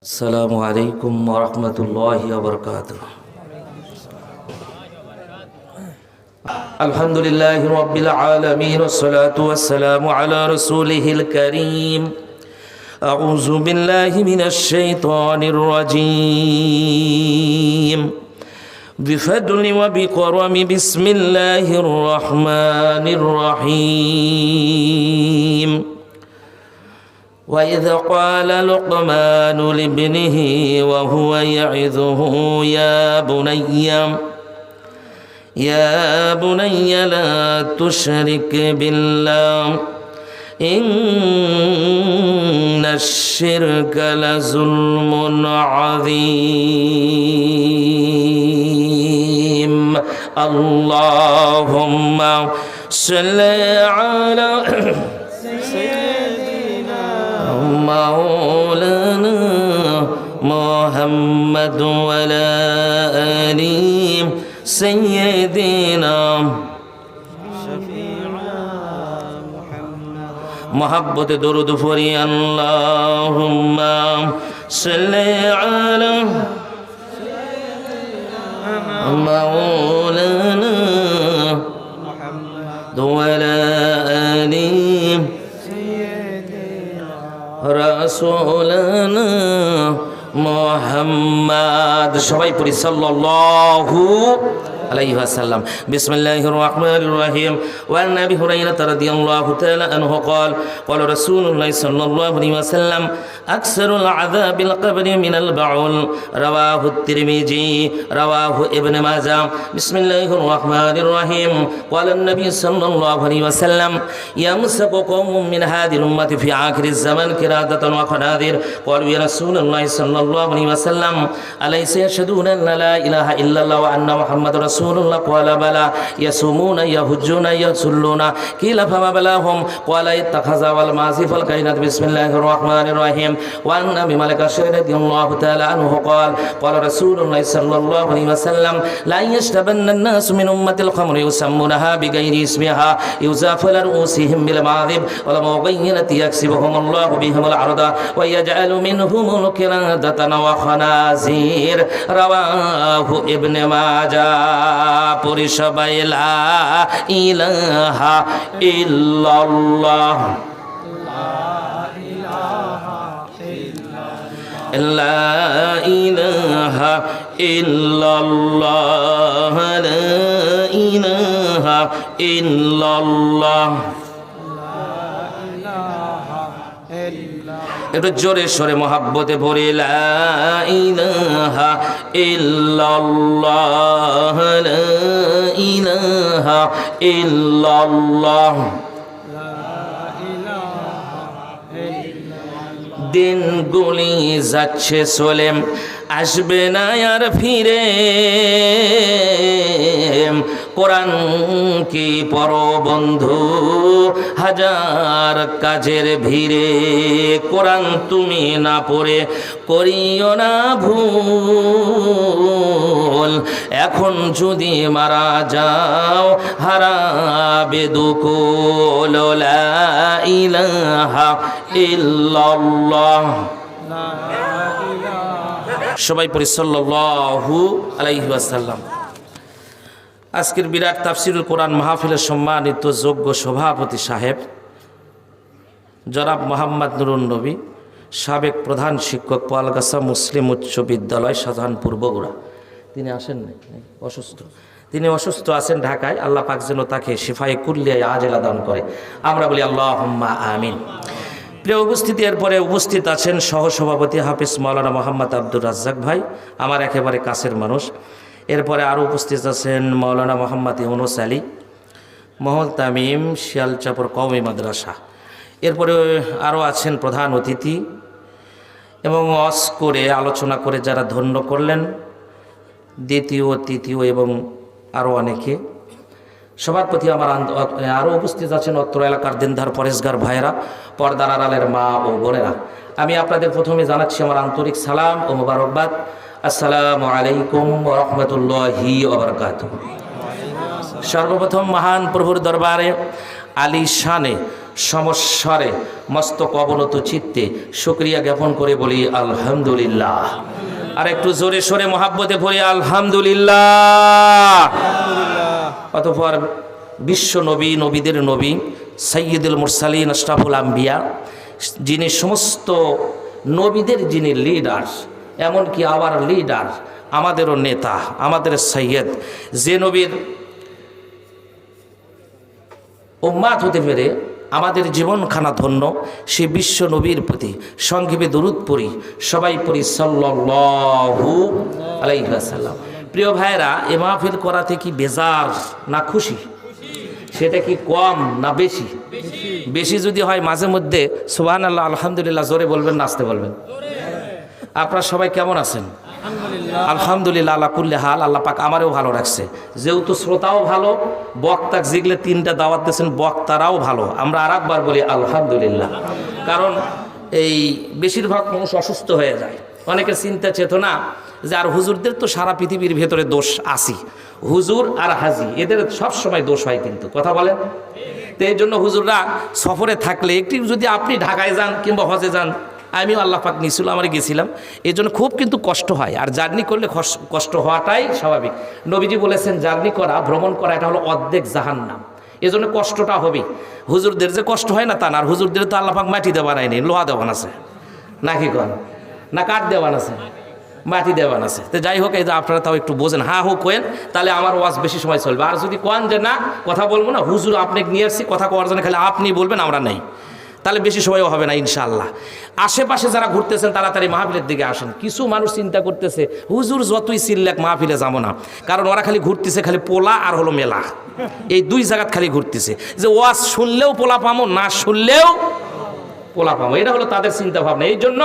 السلام عليكم ورحمة الله وبركاته. الحمد لله رب العالمين والصلاة والسلام على رسوله الكريم. أعوذ بالله من الشيطان الرجيم. بفضل وبكرم بسم الله الرحمن الرحيم. وإذ قال لقمان لابنه وهو يعظه يا بني لا تشرك بالله إن الشرك لظلم عظيم. اللهم صل على مولانا محمد وعلى آل سيدنا محبت درود فری اللهم صل على مولانا وعلى آل রাসূলুনা মুহাম্মদ। সবাই পড়ি সাল্লাল্লাহু আলাইহি ওয়াসাল্লাম। বিসমিল্লাহির রহমানির রহিম। ওয়া আন আবি হুরায়রা রাদিয়াল্লাহু তাআলা আনহু قال قال رسول الله صلى الله عليه وسلم أكثر العذاب القبر من البعول. رواه الترمذي رواه ابن ماجه. بسم الله الرحمن الرحيم. قال النبي صلى الله عليه وسلم يمسك قوم من هذه الأمة في آخر الزمن قردة وخنازير. قالوا يا رسول الله صلى الله عليه وسلم أليس يشهدون أن لا إله إلا الله وأن محمد رسول الله؟ قال بلى يصومون يحجون يصلون. قيل فما بلاهم؟ قال اتخذ والمعازف والكائنات. بسم الله الرحمن الرحيم. وعن أبي مالك الأشعري رضي الله تعالى عنه قال قال رسول الله صلى الله عليه وسلم لا يشربن الناس من أمة الخمر يسمونها بغير اسمها يزاف على رؤوسهم بالمعاذب والمغينة يكسبهم الله بهم العرض ويجعل منهم القردة وخنازير. رواه ابن ماجه. পরিসবাই লা ইলাহা ইল্লাল্লাহ লা ইলাহা ইল্লাল্লাহ লা ইলাহা ইল্লাল্লাহ। একটু জোরে সরে মহাব্বতে পড়ি লা ইলাহা ইল্লাল্লাহ লা ইলাহা ইল্লাল্লাহ। দিনগুলি যাচ্ছে চলে আসবে না আর ফিরে। কোরআন কি পর বন্ধু হাজার কাজের ভিড়ে। কোরআন তুমি না পড়ে করিও না ভুল। এখন যদি মারা যাও হারাবে দুকুল। লা ইলাহা ইল্লাল্লাহ। সবাই পড়ি সাল্লাল্লাহু আলাইহি ওয়াসাল্লাম। আজকের বিরাট তাফসিরুল কোরআন মাহফিলের সম্মানিত যোগ্য সভাপতি সাহেব জনাব মোহাম্মদ নুরুন নবী, সাবেক প্রধান শিক্ষক পোয়ালগাছা মুসলিম উচ্চ বিদ্যালয় শাহজাহানপুর বগুড়া। তিনি আসেন নাই, অসুস্থ। তিনি অসুস্থ আছেন ঢাকায়। আল্লাহ পাক যেন তাকে শিফায়ে কুল্লিয়ায় আজেলা দান করে। আমরা বলি আল্লাহুম্মা আমিন। প্রিয় উপস্থিতি, এরপরে উপস্থিত আছেন সহসভাপতি হাফিজ মাওলানা মোহাম্মদ আব্দুর রাজ্জাক ভাই, আমার একেবারে কাছের মানুষ। এরপরে আরও উপস্থিত আছেন মাওলানা মোহাম্মদ ইউনুস আলী, মহল তামিম, শিয়ালচাপর কওমি মাদ্রাসা। এরপরে আরও আছেন প্রধান অতিথি এবং ওয়াজ করে আলোচনা করে যারা ধন্য করলেন, দ্বিতীয় তৃতীয় এবং আরও অনেকে। সবার প্রতি আমার আরও উপস্থিত আছেন অত্র এলাকার দিনদার পরেশগার ভাইয়েরা, পর্দার আড়ালের মা ও বোনেরা। আমি আপনাদের প্রথমে জানাচ্ছি আমার আন্তরিক সালাম ও মোবারকবাদ। আসসালামু আলাইকুম ওয়া রাহমাতুল্লাহি ওয়া বারাকাতুহু। সর্বপ্রথম মহান প্রভুর দরবারে আলী শানে সমস্বরে মস্তক অবনত চিত্তে শুকরিয়া জ্ঞাপন করে বলি আলহামদুলিল্লাহ। আর একটু জোরে সোরে মহাব্বতে পড়ি আলহামদুলিল্লাহ। অতঃপর বিশ্ব নবী, নবীদের নবী, সাইয়্যিদুল মুরসালিন, আশরাফুল আম্বিয়া, যিনি সমস্ত নবীদের যিনি লিডার, এমনকি আবার লিডার, আমাদেরও নেতা, আমাদের সাইয়্যিদ, যে নবীর উম্মাত হতে পেরে আমাদের জীবনখানা ধন্য, সে বিশ্ব নবীর প্রতি সংক্ষেপে দরুদ পড়ি, সবাই পড়ি সাল্লাল্লাহু আলাইহি ওয়াসাল্লাম। প্রিয় ভাইরা, এ মাহফিল করাতে কি বেজার না খুশি? সেটা কি কম না বেশি? বেশি যদি হয় মাঝে মধ্যে সুবহানাল্লাহ আলহামদুলিল্লাহ জোরে বলবেন, নাচতে বলবেন। আপনারা সবাই কেমন আছেন? আলহামদুলিল্লাহ আল্লাহ কুল্লে হাল। আল্লাহ পাক আমারও ভালো রাখছে, যেহেতু শ্রোতাও ভালো, বক্তা যেগুলো 3টা দাওয়াত দিয়েছেন বক্তারাও ভালো। আমরা আর একবার বলি আলহামদুলিল্লাহ। কারণ এই বেশিরভাগ মানুষ অসুস্থ হয়ে যায়, অনেকের চিন্তা চেতনা যে আর হুজুরদের তো সারা পৃথিবীর ভেতরে দোষ আসি, হুজুর আর হাজি এদের সব সময় দোষ হয়, কিন্তু কথা বলেন তো। এই জন্য হুজুররা সফরে থাকলে একটু, যদি আপনি ঢাকায় যান কিংবা হজে যান, আমিও আল্লাহ পাক নিছিল আমরা গেছিলাম, এই জন্য খুব কিন্তু কষ্ট হয়। আর জার্নি করলে কষ্ট হওয়াটাই স্বাভাবিক। নবীজি বলেছেন জার্নি করা, ভ্রমণ করা, এটা হলো অর্ধেক জাহান্নাম। এই জন্য কষ্টটা হবে। হুজুরদের যে কষ্ট হয় না তা না, আর হুজুরদের তো আল্লাহ পাক মাটি দেওয়া নেয়নি, লোহা দেওয়ান আছে নাকি কন, না কাঠ দেওয়ান আছে, মাটি দেওয়ান আছে। তো যাই হোক, এই যে আপনারা তাও একটু বোঝেন, হ্যাঁ হোক কোয়েন, তাহলে আমার ওয়াজ বেশি সময় চলবে। আর যদি কোন যে না কথা বলবো না, হুজুর আপনাকে নিয়ে আসছি কথা কওয়ার জন্য, খালি আপনি বলবেন আমরা নেই, তাহলে বেশি সময়ও হবে না ইনশাআল্লাহ। আশেপাশে যারা ঘুরতেছেন তাড়াতাড়ি মাহফিলের দিকে আসেন। কিছু মানুষ চিন্তা করতেছে হুজুর যতই চিল্লাক মাহফিলে যাবো না, কারণ ওরা খালি ঘুরতেছে খালি পোলা আর হলো মেলা, এই 2 জায়গাত খালি ঘুরতেছে। যে ওয়াজ শুনলেও পোলা পামো, না শুনলেও পোলা পাবো, এটা হলো তাদের চিন্তা ভাবনা। এই জন্য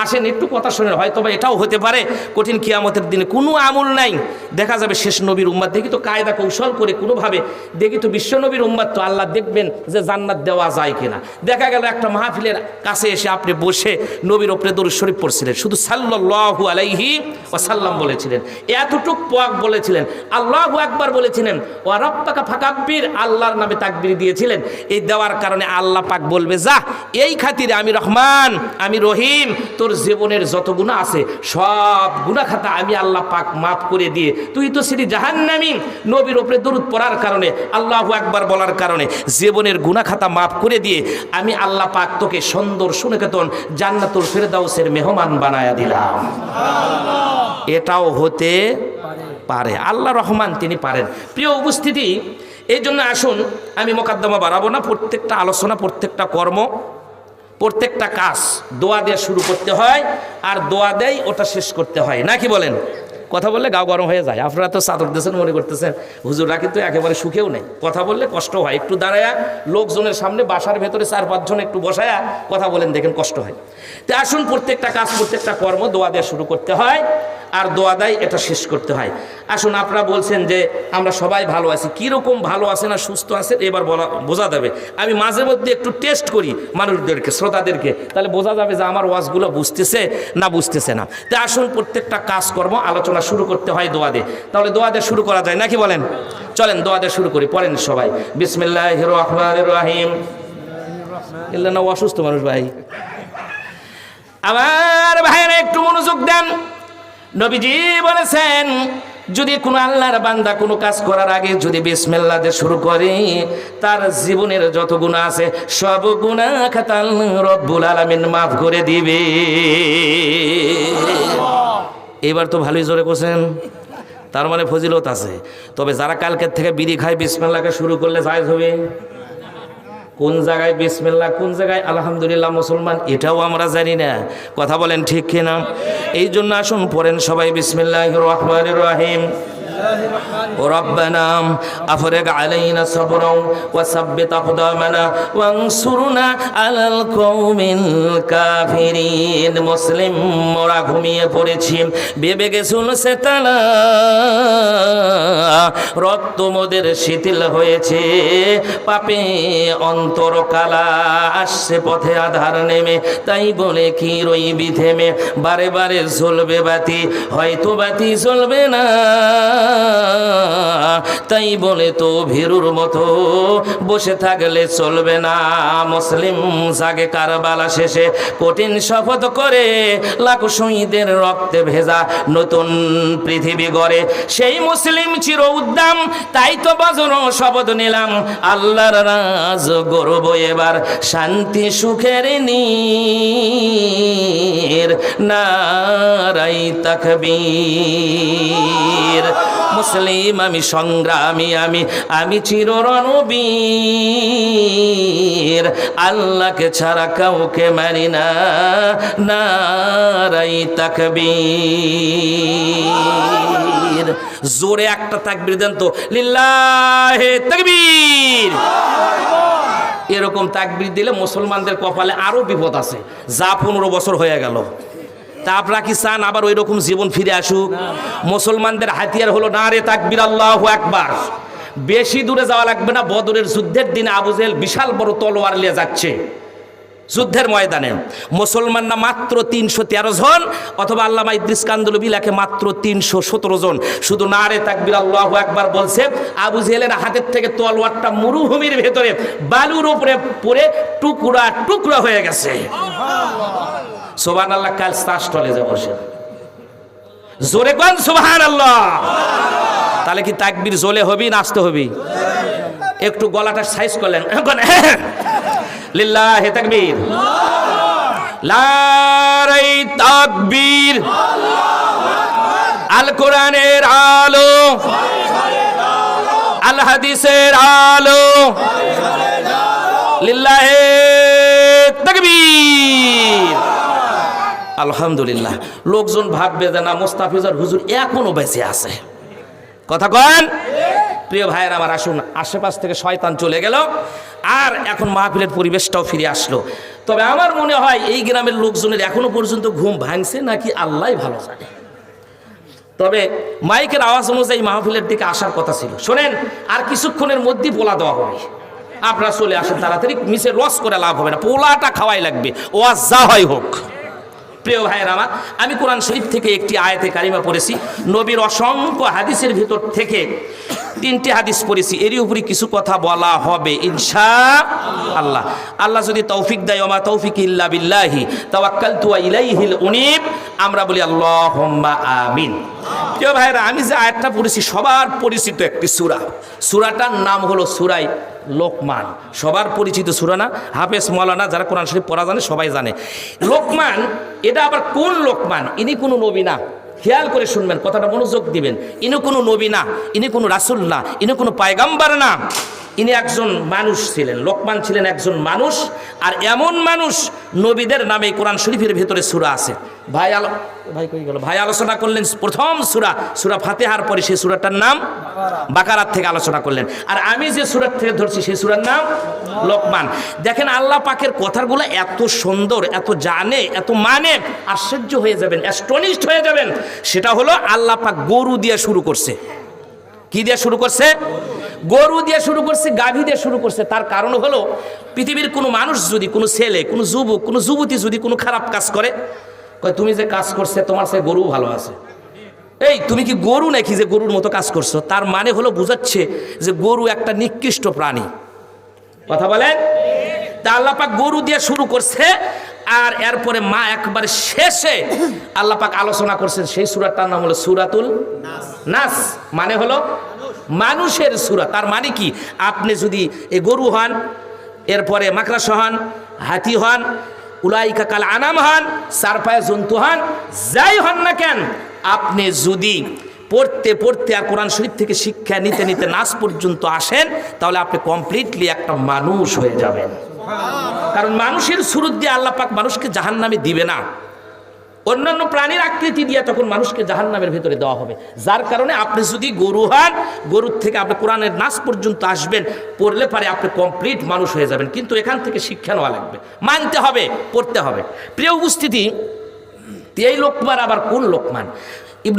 আসেন একটু কথা শুনে, হয়তো বা এটাও হতে পারে কঠিন কিয়ামতের দিনে কোনো আমল নাই, দেখা যাবে শেষ নবীর উম্মাত, দেখি তো কায়দা কৌশল করে কোনোভাবে দেখি তো বিশ্ব নবীর উম্মাত তো আল্লাহ দেখবেন যে জান্নাত দেওয়া যায় কিনা। দেখা গেল একটা মাহফিলের কাছে এসে আপনি বসে নবীর ওপরে দরুদ শরীফ পড়ছিলেন, শুধু সাল্লাল্লাহু আলাইহি ওয়াসাল্লাম বলেছিলেন, এতটুক পাক বলেছিলেন, আল্লাহু আকবার বলেছিলেন, ওয়া রাব্বাকা ফাকাব্বির, আল্লাহর নামে তাকবীর দিয়েছিলেন। এই দেওয়ার কারণে আল্লাহ পাক বলবে যা এই খাতিরে আমি রহমান, আমি রহিম, তোর জীবনের যত গুনাহ আছে সব গুনাহ খাতা আমি আল্লাহ পাক মাফ করে দিয়ে, তুই তো ছিলি জাহান্নামী, নবীর উপরে দরুদ পড়ার কারণে, আল্লাহু আকবার বলার কারণে জীবনের গুনাহ খাতা মাফ করে দিয়ে আমি আল্লাহ পাক তোকে সুন্দর সুনিকেতন জান্নাতুল ফেরদাউসের মেহমান বানায়া দিলাম। এটাও হতে পারে, আল্লাহ রহমান তিনি পারেন। প্রিয় উপস্থিতি, এই জন্য আসুন আমি মোকদ্দমা বাড়াবো না, প্রত্যেকটা আলোচনা, প্রত্যেকটা কর্ম, প্রত্যেকটা কাজ দোয়া দিয়ে শুরু করতে হয়, আর দোয়া দেয় ওটা শেষ করতে হয়, নাকি বলেন? কথা বললে গাও গরম হয়ে যায়। আপনারা তো চাদর দিয়েছেন মনে করতেছেন, হুজুররা কিন্তু একেবারে সুখেও নেই, কথা বললে কষ্ট হয়। একটু দাঁড়ায়া লোকজনের সামনে বাসার ভেতরে 4-5 জন একটু বসায়া কথা বলেন, দেখেন কষ্ট হয়। তো আসুন প্রত্যেকটা কাজ, প্রত্যেকটা কর্ম দোয়া দিয়ে শুরু করতে হয়, আর দোয়া দেয় এটা শেষ করতে হয়। আসুন, আপনারা বলছেন যে আমরা সবাই ভালো আছি, কীরকম ভালো আছেন আর সুস্থ আছেন এবার বোঝা যাবে। আমি মাঝে মধ্যে একটু টেস্ট করি মানুষদেরকে, শ্রোতাদেরকে, তাহলে বোঝা যাবে যে আমার ওয়াজগুলো বুঝতেছে না বুঝতেছে না। তো আসুন প্রত্যেকটা কাজকর্ম আলোচনা শুরু করতে হয় দোয়া দিয়ে, তাহলে দোয়া দিয়ে শুরু করা যায় নাকি বলেন? চলেন দোয়া দিয়ে শুরু করি, পড়েন সবাই বিসমিল্লাহির রহমানির রহিম। এলে না অসুস্থ মানুষ ভাই, আমার ভাইয়েরা একটু মনোযোগ দেন। নবীজি বলেছেন যদি কোনো আল্লাহর বান্দা কোনো কাজ করার আগে যদি বিসমিল্লাহ দিয়ে শুরু করে, তার জীবনের যত গুনাহ আছে সব গুনাহ খাতা রব্বুল আলামিন মাফ করে দিবে। এবার তো ভালোই জোরে করছেন, তার মানে ফজিলত আছে। তবে যারা কালকের থেকে বিড়ি খায় বিসমিল্লাহকে শুরু করলে জায়েজ হবে? কোন জায়গায় বিসমিল্লাহ, কোন জায়গায় আলহামদুলিল্লাহ মুসলমান, এটাও আমরা জানি না, কথা বলেন ঠিক কিনা? এই জন্য আসুন পড়েন সবাই বিসমিল্লাহির রহমানির রহিম। ربنا أفرغ علينا صبرا وثبت أقدامنا وانصرنا على القوم الكافرين। মুসলিম মোরা ঘুমিয়ে পড়েছি, ভেবে গেছিল সেতালা রক্ত মোদের শিথিল হয়েছে, পাপে অন্তর কালা আসছে, পথে আধার নেমে, তাই বলে কি রইবি থেমে, বারে বারে জ্বলবে বাতি, হয়তো বাতি জ্বলবে না, তাই বলে তো ভীরুর মতো বসে থাকলে চলবে না। মুসলিম জাগে কারবালা শেষে কঠিন শপথ করে, লাখো শহীদের রক্তে ভেজা নতুন পৃথিবী গড়ে। সেই মুসলিম চির উদ্দাম, তাই তো বজ্র শপথ নিলাম, আল্লাহর রাজ গর্ব এবার শান্তি সুখের নীর, নারাই তাকবীর। মুসলিম আমি, সংগ্রামী আমি চির রণবীর, আল্লাহকে ছাড়া কাউকে মানি না, নারাই তাকবীর। জোরে একটা তাকবীর দেন তো, লিল্লাহে তাকবীর। এরকম তাকবীর দিলে মুসলমানদের কপালে আরো বিপদ আছে, যা 15 বছর হয়ে গেল। তা আপনারা কি চান আবার ওই রকম জীবন ফিরে আসুক? মুসলমানদের হাতিয়ার হলো নারে তাকবীর, আল্লাহু আকবার। বেশি দূরে যাওয়া লাগবে না, বদরের যুদ্ধের দিনে আবু জেহেল বিশাল বড় তলোয়ার নিয়ে যাচ্ছে যুদ্ধের ময়দানে, মুসলমানরা মাত্র 313 জন, অথবা আল্লামা ইদ্রিস কান্দলবি লেখে মাত্র 317 জন। শুধু নারে তাকবীর আল্লাহু আকবার বলছে, আবু জেহেলের হাতের থেকে তলোয়ারটা মরুভূমির ভেতরে বালুর উপরে পড়ে টুকরা টুকরা হয়ে গেছে। সুবহানাল্লাহ। কাল স্টালে যে বসে জোরে কোন সুবহানাল্লাহ। তাহলে কি তাকবীর জোরে হবি না আসতে হবি? একটু গলাটা সাইজ করলেন, লিল্লাহে তাকবীর, নারে তাকবীর। আল কোরআনের আলো, আল হাদিসের আলো, লিল্লাহে তাকবীর। আলহামদুলিল্লাহ। লোকজন ভাববে যে না, মোস্তাফিজার হুজুর এখনো বেঁচে আছে। কথা কন প্রিয় ভাইয়ের আমার, আসুন, আশেপাশ থেকে শয়তান চলে গেল, আর এখন মাহফিলের পরিবেশটাও ফিরে আসলো। তবে আমার মনে হয় এই গ্রামের লোকজনের এখনো পর্যন্ত ঘুম ভাঙছে নাকি আল্লাহ ভালো জানে। তবে মাইকের আওয়াজ অনুযায়ী মাহফিলের দিকে আসার কথা ছিল। শোনেন, আর কিছুক্ষণের মধ্যেই পোলা দেওয়া হবে, আপনারা চলে আসেন তাড়াতাড়ি, মিশে রস করে লাভ হবে না, পোলাটা খাওয়াই লাগবে, ওয়াজ যা হয় হোক। প্রিয় ভাইয়ের আমার, আমি কোরআন শরীফ থেকে একটি আয়াতে কারিমা পড়েছি, নবীর অসংখ্য হাদিসের ভিতর থেকে 3টি হাদিস পড়েছি, এরই উপরে কিছু কথা বলা হবে ইনশাআল্লাহ। আল্লাহ যদি তৌফিক দেয়, ওমা তৌফিক ইল্লা বিল্লাহি তাওয়াক্কালতু ওয়া ইলাইহিল উনীব, আমরা বলি আল্লাহুম্মা আমিন। প্রিয় ভাইয়েরা, আমি যে আয়াতটা পড়েছি সবার পরিচিত একটি সূরা, সূরাটার নাম হলো সূরায়ে লোকমান। সবার পরিচিত সূরা না? হাফেজ মাওলানা যারা কোরআন শরীফ পড়া জানে সবাই জানে। লোকমান, এটা আবার কোন লোকমান? ইনি কোনো নবী না, খেয়াল করে শুনবেন, কথাটা মনোযোগ দিবেন। ইনি কোনো নবী না, ইনি কোনো রাসূল না, ইনি কোনো পয়গম্বর না, ইনি একজন মানুষ ছিলেন। লোকমান ছিলেন একজন মানুষ, আর এমন মানুষ নবীদের নামে কোরআন শরীফের ভিতরে সূরা আছে। ভাই আলোচনা করলেন প্রথম সূরা ফাতিহার পরে সেই সূরাটার নাম বাকারাত থেকে আলোচনা করলেন, আর আমি যে সূরা থেকে ধরছি সেই সূরার নাম লোকমান। দেখেন আল্লাহ পাকের কথাগুলো এত সুন্দর, এত জানে, এত মানে, আশ্চর্য হয়ে যাবেন, অ্যাস্টনিশড হয়ে যাবেন। সেটা হলো আল্লাহ পাক গরু দিয়ে শুরু করছে। কি দিয়ে শুরু করছে? গরু দিয়ে শুরু করছে, গাভী দিয়ে শুরু করছে। তার কারণ হলো, পৃথিবীর কোনো মানুষ যদি, কোনো ছেলে, কোনো যুবক, কোনো যুবতী যদি কোনো খারাপ কাজ করে, কয় তুমি যে কাজ করছে তোমার সে গরু ভালো আছে। এই তুমি কি গরু নাকি যে গরুর মতো কাজ করছো? তার মানে হলো বুঝাচ্ছে যে গরু একটা নিকৃষ্ট প্রাণী। কথা বলেন? তা আল্লাহ পাক গরু দিয়ে শুরু করছে, আর এরপরে মা একবার শেষে আল্লাহ পাক আলোচনা করছেন, সেই সূরাটার নাম হলো সূরাতুল নাস, মানে হলো মানুষের সূরা। তার মানে কি, আপনি যদি এই গরু হন, এরপরে মাকড়াস হন, হাতি হন, উলাইকা কাল আনাম হন, চারপায়ে জন্তু হন, যাই হন না কেন, আপনি যদি পড়তে পড়তে আর কোরআন শরীফ থেকে শিক্ষা নিতে নিতে নাস পর্যন্ত আসেন, তাহলে আপনি কমপ্লিটলি একটা মানুষ হয়ে যাবেন। কারণ মানুষের সুরত দিয়ে আল্লাহ পাক মানুষকে জাহান্নামে দিবে না, অন্যান্য প্রাণীর আকৃতি দিয়ে তখন মানুষকে জাহান্নামের ভেতরে দেওয়া হবে। যার কারণে আপনি যদি গরু হন, গরুর থেকে আপনি কোরআনের নাস পর্যন্ত আসবেন, পড়লে পারে আপনি কমপ্লিট মানুষ হয়ে যাবেন। কিন্তু এখান থেকে শিক্ষা নেওয়া লাগবে, মানতে হবে, পড়তে হবে। প্রিয় উপস্থিতি, এই লোকমান আবার কোন লোকমান?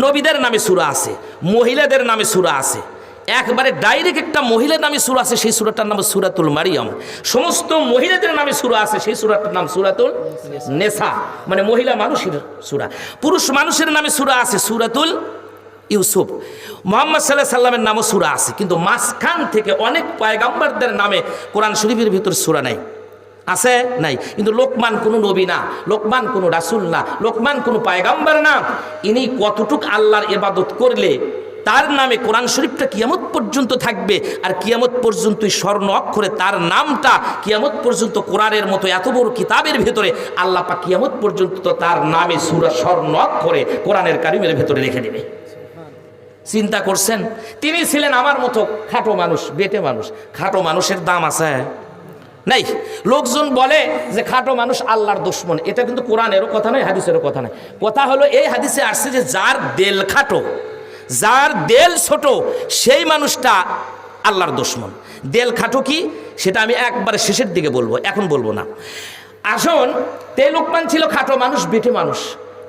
নবীদের নামে সূরা আছে, মহিলাদের নামে সূরা আছে, একবারে ডাইরেক্ট একটা মহিলার নামে সূরা আছে, সেই সূরাটার নাম সূরাতুল মারিয়াম। সমস্ত মহিলাদের নামে সূরা আছে, সেই সূরাটার নাম সূরাতুল নিসা, মানে মহিলা মানুষের সূরা। পুরুষ মানুষের নামে সূরা আছে, সূরাতুল ইউসুফ। মুহাম্মদ সাল্লাল্লাহু আলাইহি সাল্লামের নামও সূরা আছে, কিন্তু মাঝখান থেকে অনেক পয়গম্বরদের নামে কোরআন শরীফের ভিতর সূরা নাই। আছে নাই? কিন্তু লোকমান কোনো নবী না, লোকমান কোনো রাসূল না, লোকমান কোনো পয়গম্বর না। ইনি কতটুক আল্লাহর ইবাদত করলে তার নামে কোরআন শরীফটা কিয়ামত পর্যন্ত থাকবে, আর কিয়ামত পর্যন্তই স্বর্ণ অক্ষরে তার নামটা কিয়ামত পর্যন্ত কোরআনের মতো এত বড় কিতাবের ভেতরে আল্লাহ পাক কিয়ামত পর্যন্ত তার নামে সূরা স্বর্ণ অক্ষরে কোরআনের কারিমের ভেতরে রেখে দেবে। চিন্তা করছেন? তিনি ছিলেন আমার মতো খাটো মানুষ, বেটে মানুষ। খাটো মানুষের দাম আছে নাই? লোকজন বলে যে খাটো মানুষ আল্লাহর দুশমন, এটা কিন্তু কোরআনেরও কথা নয়, হাদিসেরও কথা নয়। কথা হলো এই হাদিসে আসছে যে যার দেল খাটো, যার দেল ছোট, সেই মানুষটা আল্লাহর দুশমন। দেল খাটো কি সেটা আমি একবারে শেষের দিকে বলবো, এখন বলবো না। আসুন, তে লোকমান ছিল খাটো মানুষ, বেটে মানুষ।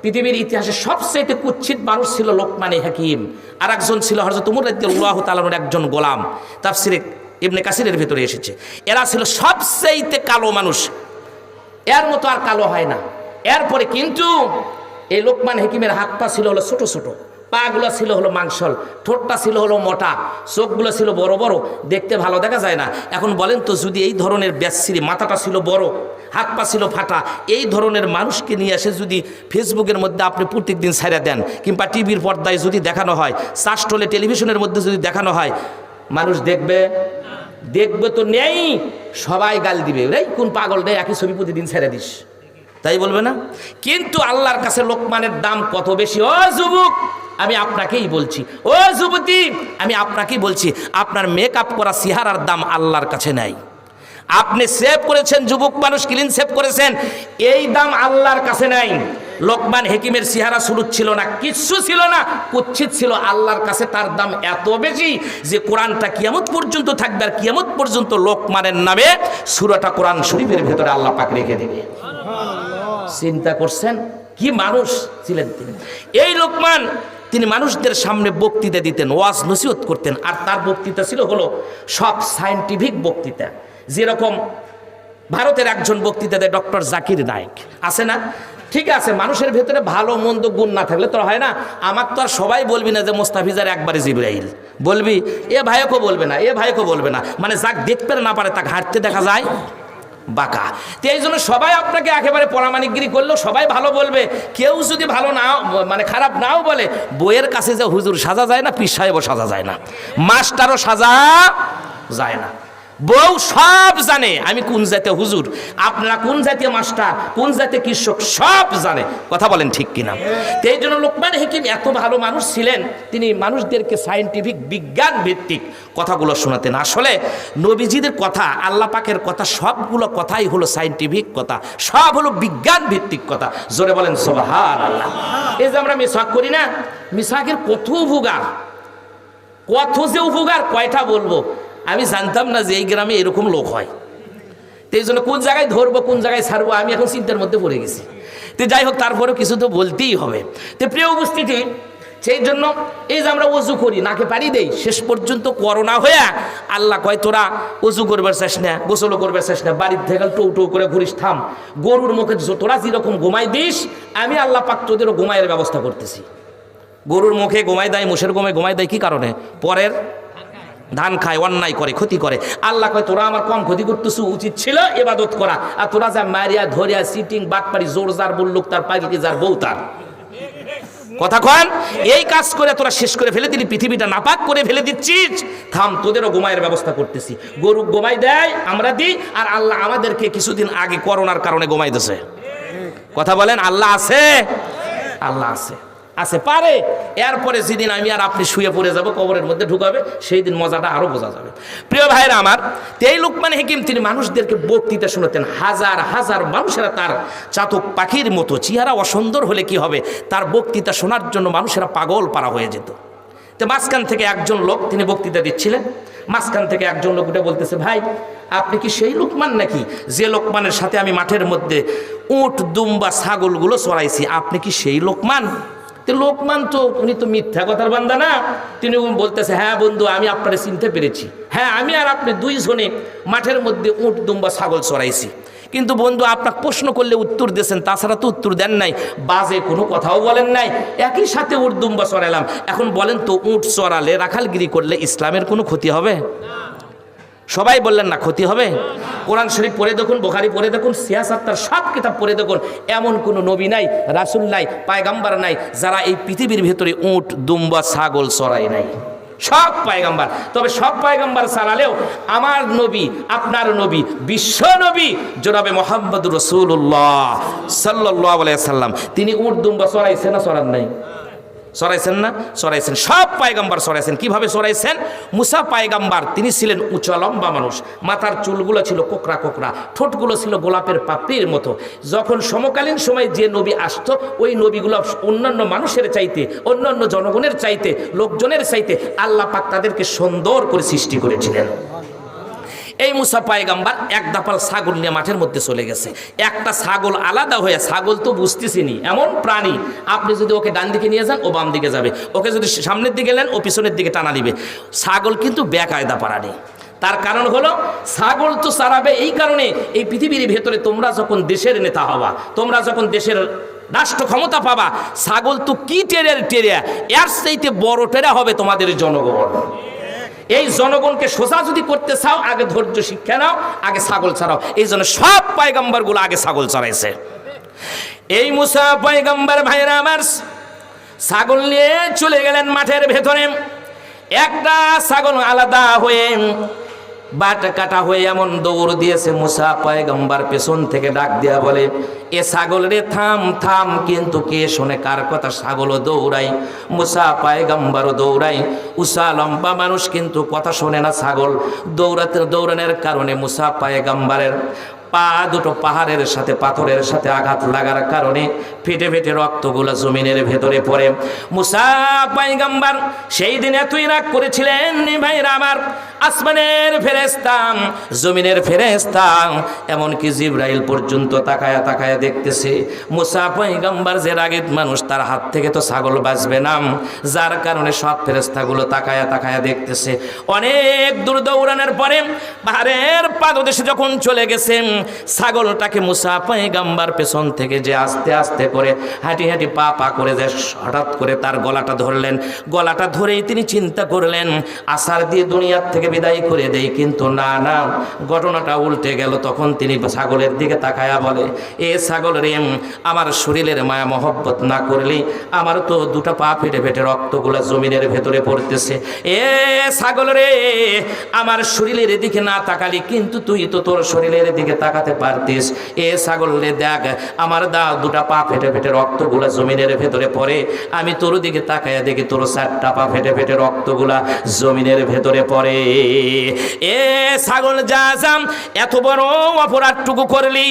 পৃথিবীর ইতিহাসে সবচেয়ে কুৎসিত মানুষ ছিল লোকমানে হাকিম। আর একজন ছিল হযরত উমর রাদিয়াল্লাহু তাআলার একজন গোলাম। তাফসিরে ইবনে কাসিরের ভিতরে এসেছে। এরা ছিল সবচেয়ে কালো মানুষ, এর মতো আর কালো হয় না। এরপরে কিন্তু এই লোকমান হাকিমের হাত পা ছিল হলো ছোট ছোট, পাগুলো ছিল হলো মাংসল, ঠোঁটটা ছিল হলো মোটা, চোখগুলো ছিল বড় বড়, দেখতে ভালো দেখা যায় না। এখন বলেন তো, যদি এই ধরনের ব্যাসিরি, মাথাটা ছিল বড়, হাত পা ছিল ফাটা, এই ধরনের মানুষকে নিয়ে এসে যদি ফেসবুকের মধ্যে আপনি প্রত্যেক দিন ছাইড়া দেন, কিংবা টিভির পর্দায় যদি দেখানো হয়, চাষটলে টেলিভিশনের মধ্যে যদি দেখানো হয়, মানুষ দেখবে? দেখবে তো নেই, সবাই গাল দিবে, রে কোন পাগল রে একই ছবি প্রতিদিন ছেড়ে দিস, তাই বলবে না? কিন্তু আল্লাহর কাছে লোকমানের দাম কত বেশি। ও যুবক, আমি আপনাকেই বলছি, ও যুবতী, আমি আপনাকেই বলছি, আপনার মেকআপ করা চেহারার দাম আল্লাহর কাছে নাই। আপনি সেভ করেছেন, যুবক মানুষ ক্লিন সেভ করেছেন, এই দাম আল্লাহর কাছে নাই। লোকমান হাকিমের চেহারা সুরুত ছিল না, কিচ্ছু ছিল না, কুচ্ছিত ছিল। আল্লাহর কাছে তার দাম এত বেশি যে কোরআনটা কিয়ামত পর্যন্ত থাকবে, আর কিয়ামত পর্যন্ত লোকমানের নামে সূরাটা কোরআন শরীফের ভেতরে আল্লাহ পাক রেখে দেবে। চিন্তা করছেন কি মানুষ ছিলেন তিনি? এই লোকমান, তিনি মানুষদের সামনে বক্তৃতা দিতেন, ওয়াজ নসিহত করতেন। আর তার বক্তৃতা ছিল হলো সব সায়েন্টিফিক বক্তৃতা। যেরকম ভারতের একজন বক্তৃতা দেয় ডক্টর জাকির নায়েক, আছে না? ঠিক আছে, মানুষের ভেতরে ভালো মন্দ গুণ না থাকলে তো হয় না। আমার তো আর সবাই বলবি না যে মোস্তাফিজার একবারে জিবরাইল, বলবি এ ভাইকেও বলবে না, এ ভাইকেও বলবে না। মানে যাক দেখতে না পারে তাকে হাঁটতে দেখা যায় বাঁকা। তো এই জন্য সবাই আপনাকে একেবারে পরামানিকগিরি করলেও সবাই ভালো বলবে। কেউ যদি ভালো না, মানে খারাপ নাও বলে, বইয়ের কাছে যে হুজুর সাজা যায় না, পীর সাহেবও সাজা যায় না, মাস্টারও সাজা যায় না। বউ সব জানে আমি কোন জাতীয় হুজুর, আপনারা কোন জাতীয় মাস্টার, কোন জাতীয় কৃষক, সব জানে। কথা বলেন ঠিক কিনা? তো এই জন্য লোকমান হাকিম এত ভালো মানুষ ছিলেন, তিনি মানুষদেরকে সায়েন্টিফিক, বিজ্ঞান ভিত্তিক কথাগুলো শোনাতেন। আসলে নবীজিদের কথা, আল্লাহ পাকের কথা, সবগুলো কথাই হলো সায়েন্টিফিক কথা, সব হলো বিজ্ঞান ভিত্তিক কথা। জোরে বলেন সুবহানাল্লাহ। এই যে আমরা মিসওয়াক করি না, মিসওয়াকের কত উপকার, কত যে উপকার, কয়টা বলবো। আমি জানতাম না যে এই গ্রামে এরকম লোক হয়। তো এই জন্য কোন জায়গায় ধরবো, কোন জায়গায় ছাড়বো, আমি এখন চিন্তার মধ্যে পড়ে গেছি। তো যাই হোক, তারপরেও কিছু তো বলতেই হবে। তো প্রিয় উপস্থিতি, সেই জন্য এই যে আমরা অজু করি, নাকে পানি দেই, শেষ পর্যন্ত করোনা হয়ে আল্লাহ কয় তোরা অজু করবার চাস না, গোসলও করবার চাস না, বাড়ির থেকে টৌ টৌ করে ঘুরিস, থাম। গরুর মুখে তোরা যেরকম ঘুমাই দিস, আমি আল্লাহ পাক তোদেরও ঘুমাইয়ের ব্যবস্থা করতেছি। গরুর মুখে ঘুমাই দেয়, মোষের ঘুমাই দেয় কি কারণে? পরের ধান খায়, অন্যায় করে, ক্ষতি করে। আল্লাহ কয় তোরা আমার কম ক্ষতি করতেছ, উচিত ছিল ইবাদত করা। আর তোরা যা মারিয়া ধরিয়া সিটিং বাটপাড়ি, জোর যার বললুক তার, পাগিটি যার বউ তার। কথা কন, এই কাজ করে তোরা শেষ করে ফেলে দিলি, পৃথিবীটা নাপাক করে ফেলে দিচ্ছিস। থাম, তোদেরও ঘুমাইয়ের ব্যবস্থা করতেছি। গরু ঘুমাই দেয়, আমরা দিই, আর আল্লাহ আমাদেরকে কিছুদিন আগে করোনার কারণে ঘুমাই দিয়েছে। কথা বলেন, আল্লাহ আছে? আল্লাহ আছে, আছে, পারে। এরপরে যেদিন আমি আর আপনি শুয়ে পড়ে যাব, কবরের মধ্যে ঢুকাবে, সেই দিন মজাটা আরো বোঝা যাবে। প্রিয় ভাইরা আমার, এই লোকমান হাকিম তিনি মানুষদেরকে বক্তৃতা শোনাতেন। হাজার হাজার মানুষেরা তার চাতক পাখির মতো, চেহারা অসুন্দর হলে কি হবে, তার বক্তৃতা শোনার জন্য মানুষেরা পাগল পারা হয়ে যেত। তো মাঝখান থেকে একজন লোক, তিনি বক্তৃতা দিচ্ছিলেন, মাঝখান থেকে একজন লোক উঠে বলতেছে, ভাই আপনি কি সেই লোকমান নাকি যে লোকমানের সাথে আমি মাঠের মধ্যে উট দুম্বা ছাগলগুলো চড়াইছি? আপনি কি সেই লোকমান? তো লোকমান তো, উনি তো মিথ্যা কথার বান্দা না। তিনি বলতেছে, হ্যাঁ বন্ধু, আমি আপনারে চিনতে পেরেছি। হ্যাঁ, আমি আর আপনি দুইজনে মাঠের মধ্যে উট দুম্বা ছাগল চড়াইছি। কিন্তু বন্ধু আপনাকে প্রশ্ন করলে উত্তর দিয়েছেন, তাছাড়া তো উত্তর দেন নাই, বাজে কোনো কথাও বলেন নাই, একই সাথে উট দুম্বা চড়ালাম। এখন বলেন তো, উট চড়ালে রাখালগিরি করলে ইসলামের কোনো ক্ষতি হবে? সবাই বললেন না ক্ষতি হবে। কোরআন শরীফ পড়ে দেখুন, বুখারী পড়ে দেখুন, সিয়াসাত্তার সব কিতাব পড়ে দেখুন, এমন কোনো নবী নাই, রাসূল নাই, পায়গাম্বার নাই যারা এই পৃথিবীর ভেতরে উট দুম্বা ছাগল চড়ায় নাই। সব পায়গাম্বার। তবে সব পায়গাম্বার ছাড়ালেও আমার নবী, আপনার নবী, বিশ্ব নবী জনাবে মুহাম্মদুর রাসূলুল্লাহ সাল্লাল্লাহু আলাইহি সাল্লাম, তিনি উট দুম্বা চড়াইছেন না চড়ান নাই? চড়াইছেন না? চড়াইছেন। সব পায়গাম্বার চড়াইছেন। কিভাবে চড়াইছেন? মুসা পায়গাম্বার তিনি ছিলেন উঁচা লম্বা মানুষ, মাথার চুলগুলো ছিল কোকড়া কোকড়া, ঠোঁটগুলো ছিল গোলাপের পাপড়ির মতো। যখন সমকালীন সময় যে নবী আসতো, ওই নবীগুলো অন্যান্য মানুষের চাইতে, অন্যান্য জনগণের চাইতে, লোকজনের চাইতে আল্লাহ পাক তাদেরকে সুন্দর করে সৃষ্টি করেছিলেন। এই মুসা পায়গাম্বার এক দাপাল ছাগল নিয়ে মাঠের মধ্যে চলে গেছে। একটা ছাগল আলাদা হয়ে, ছাগল তো বুঝতেছিনি এমন প্রাণী, আপনি যদি ওকে ডান দিকে নিয়ে যান ও বাম দিকে যাবে, ওকে যদি সামনের দিকে নেন ও পিছনের দিকে টানা দিবে। ছাগল কিন্তু বেকায়দা প্রাণী। তার কারণ হলো, ছাগল তো চালাবে এই কারণে, এই পৃথিবীর ভেতরে তোমরা যখন দেশের নেতা হবা, তোমরা যখন দেশের রাষ্ট্র ক্ষমতা পাবা, ছাগল তো কি টেরিয়া, এর চাইতে বড় টেরা হবে তোমাদের জনগণ। এই জনগণকে সোজা যদি করতে চাও, আগে ধৈর্য শিক্ষা নাও, আগে ছাগল ছাড়াও। এই জন্য সব পায়গাম্বারগুলো আগে ছাগল চড়াইছে। এই মুসা পায়গাম্বার ভাইরা আমার ছাগল নিয়ে চলে গেলেন মাঠের ভেতরে। একটা ছাগল আলাদা হয়ে, বাট কাটা হয়ে এমন দৌড় দিয়েছে, মুসা পায়গাম্বার পেছন থেকে ডাক দিয়া বলে, এ ছাগল রে থাম থাম। কিন্তু কে শোনে কার কথা? ছাগলও দৌড়াই, মুসা পায়গাম্বারও দৌড়াই। উষা লম্বা মানুষ কিন্তু কথা শোনে না। ছাগল দৌড়ানোর কারণে মুসা পায়গাম্বারের পা দুটো পাহাড়ের সাথে, পাথরের সাথে আঘাত লাগার কারণে ফেটে ফেটে রক্তগুলো জমিনের ভেতরে পড়ে। মুসা পায়গাম্বার সেই দিন এতই রাগ করেছিলেন ভাইরা আমার, আসমানের ফেরেশতা, জমিনের ফেরেশতা, এমনকি জিবরাইল পর্যন্ত তাকায়া তাকায়া দেখতেছে। মুসা পায়গাম্বার যে রাগীব মানুষ, তার হাত থেকে তো ছাগল বাঁচবে না, যার কারণে সব ফেরেশতাগুলো তাকায়া তাকায়া দেখতেছে। অনেক দূর দৌড়ানোর পরে পাহাড়ের পাদদেশে যখন চলে গেছেন, ছাগলটাকে মুসা পায়গাম্বার পেছন থেকে যে আস্তে আস্তে করে হাঁটি হাঁটি পা পা করে যে হঠাৎ করে তার গলাটা ধরলেন। গলাটা ধরেই তিনি চিন্তা করলেন আসার দিয়ে দুনিয়ার থেকে বিদায় করে দেই, কিন্তু না না, ঘটনাটা উল্টে গেল। তখন তিনি ছাগলের দিকে তাকায়া বলে, এ ছাগল রে, আমার শরীরের মায়া মহব্বত না করলেই আমার তো দুটা পা ফেটে ফেটে রক্তগুলা জমিনের ভেতরে পড়তেছে। এ ছাগল রে, আমার শরীরের দিকে না তাকালি কিন্তু তুই তো তোর শরীরের দিকে তাকাতে পারতিস। এ ছাগল রে দেখ, আমার দুটা পা ফেটে ফেটে রক্তগুলা জমিনের ভেতরে পড়ে, আমি তোর দিকে তাকায়া দেখি তোর চারটা পা ফেটে ফেটে রক্তগুলা জমিনের ভেতরে পড়ে। এ ছাগল যা যাম, এত বড় অপরাধটুকু করলি,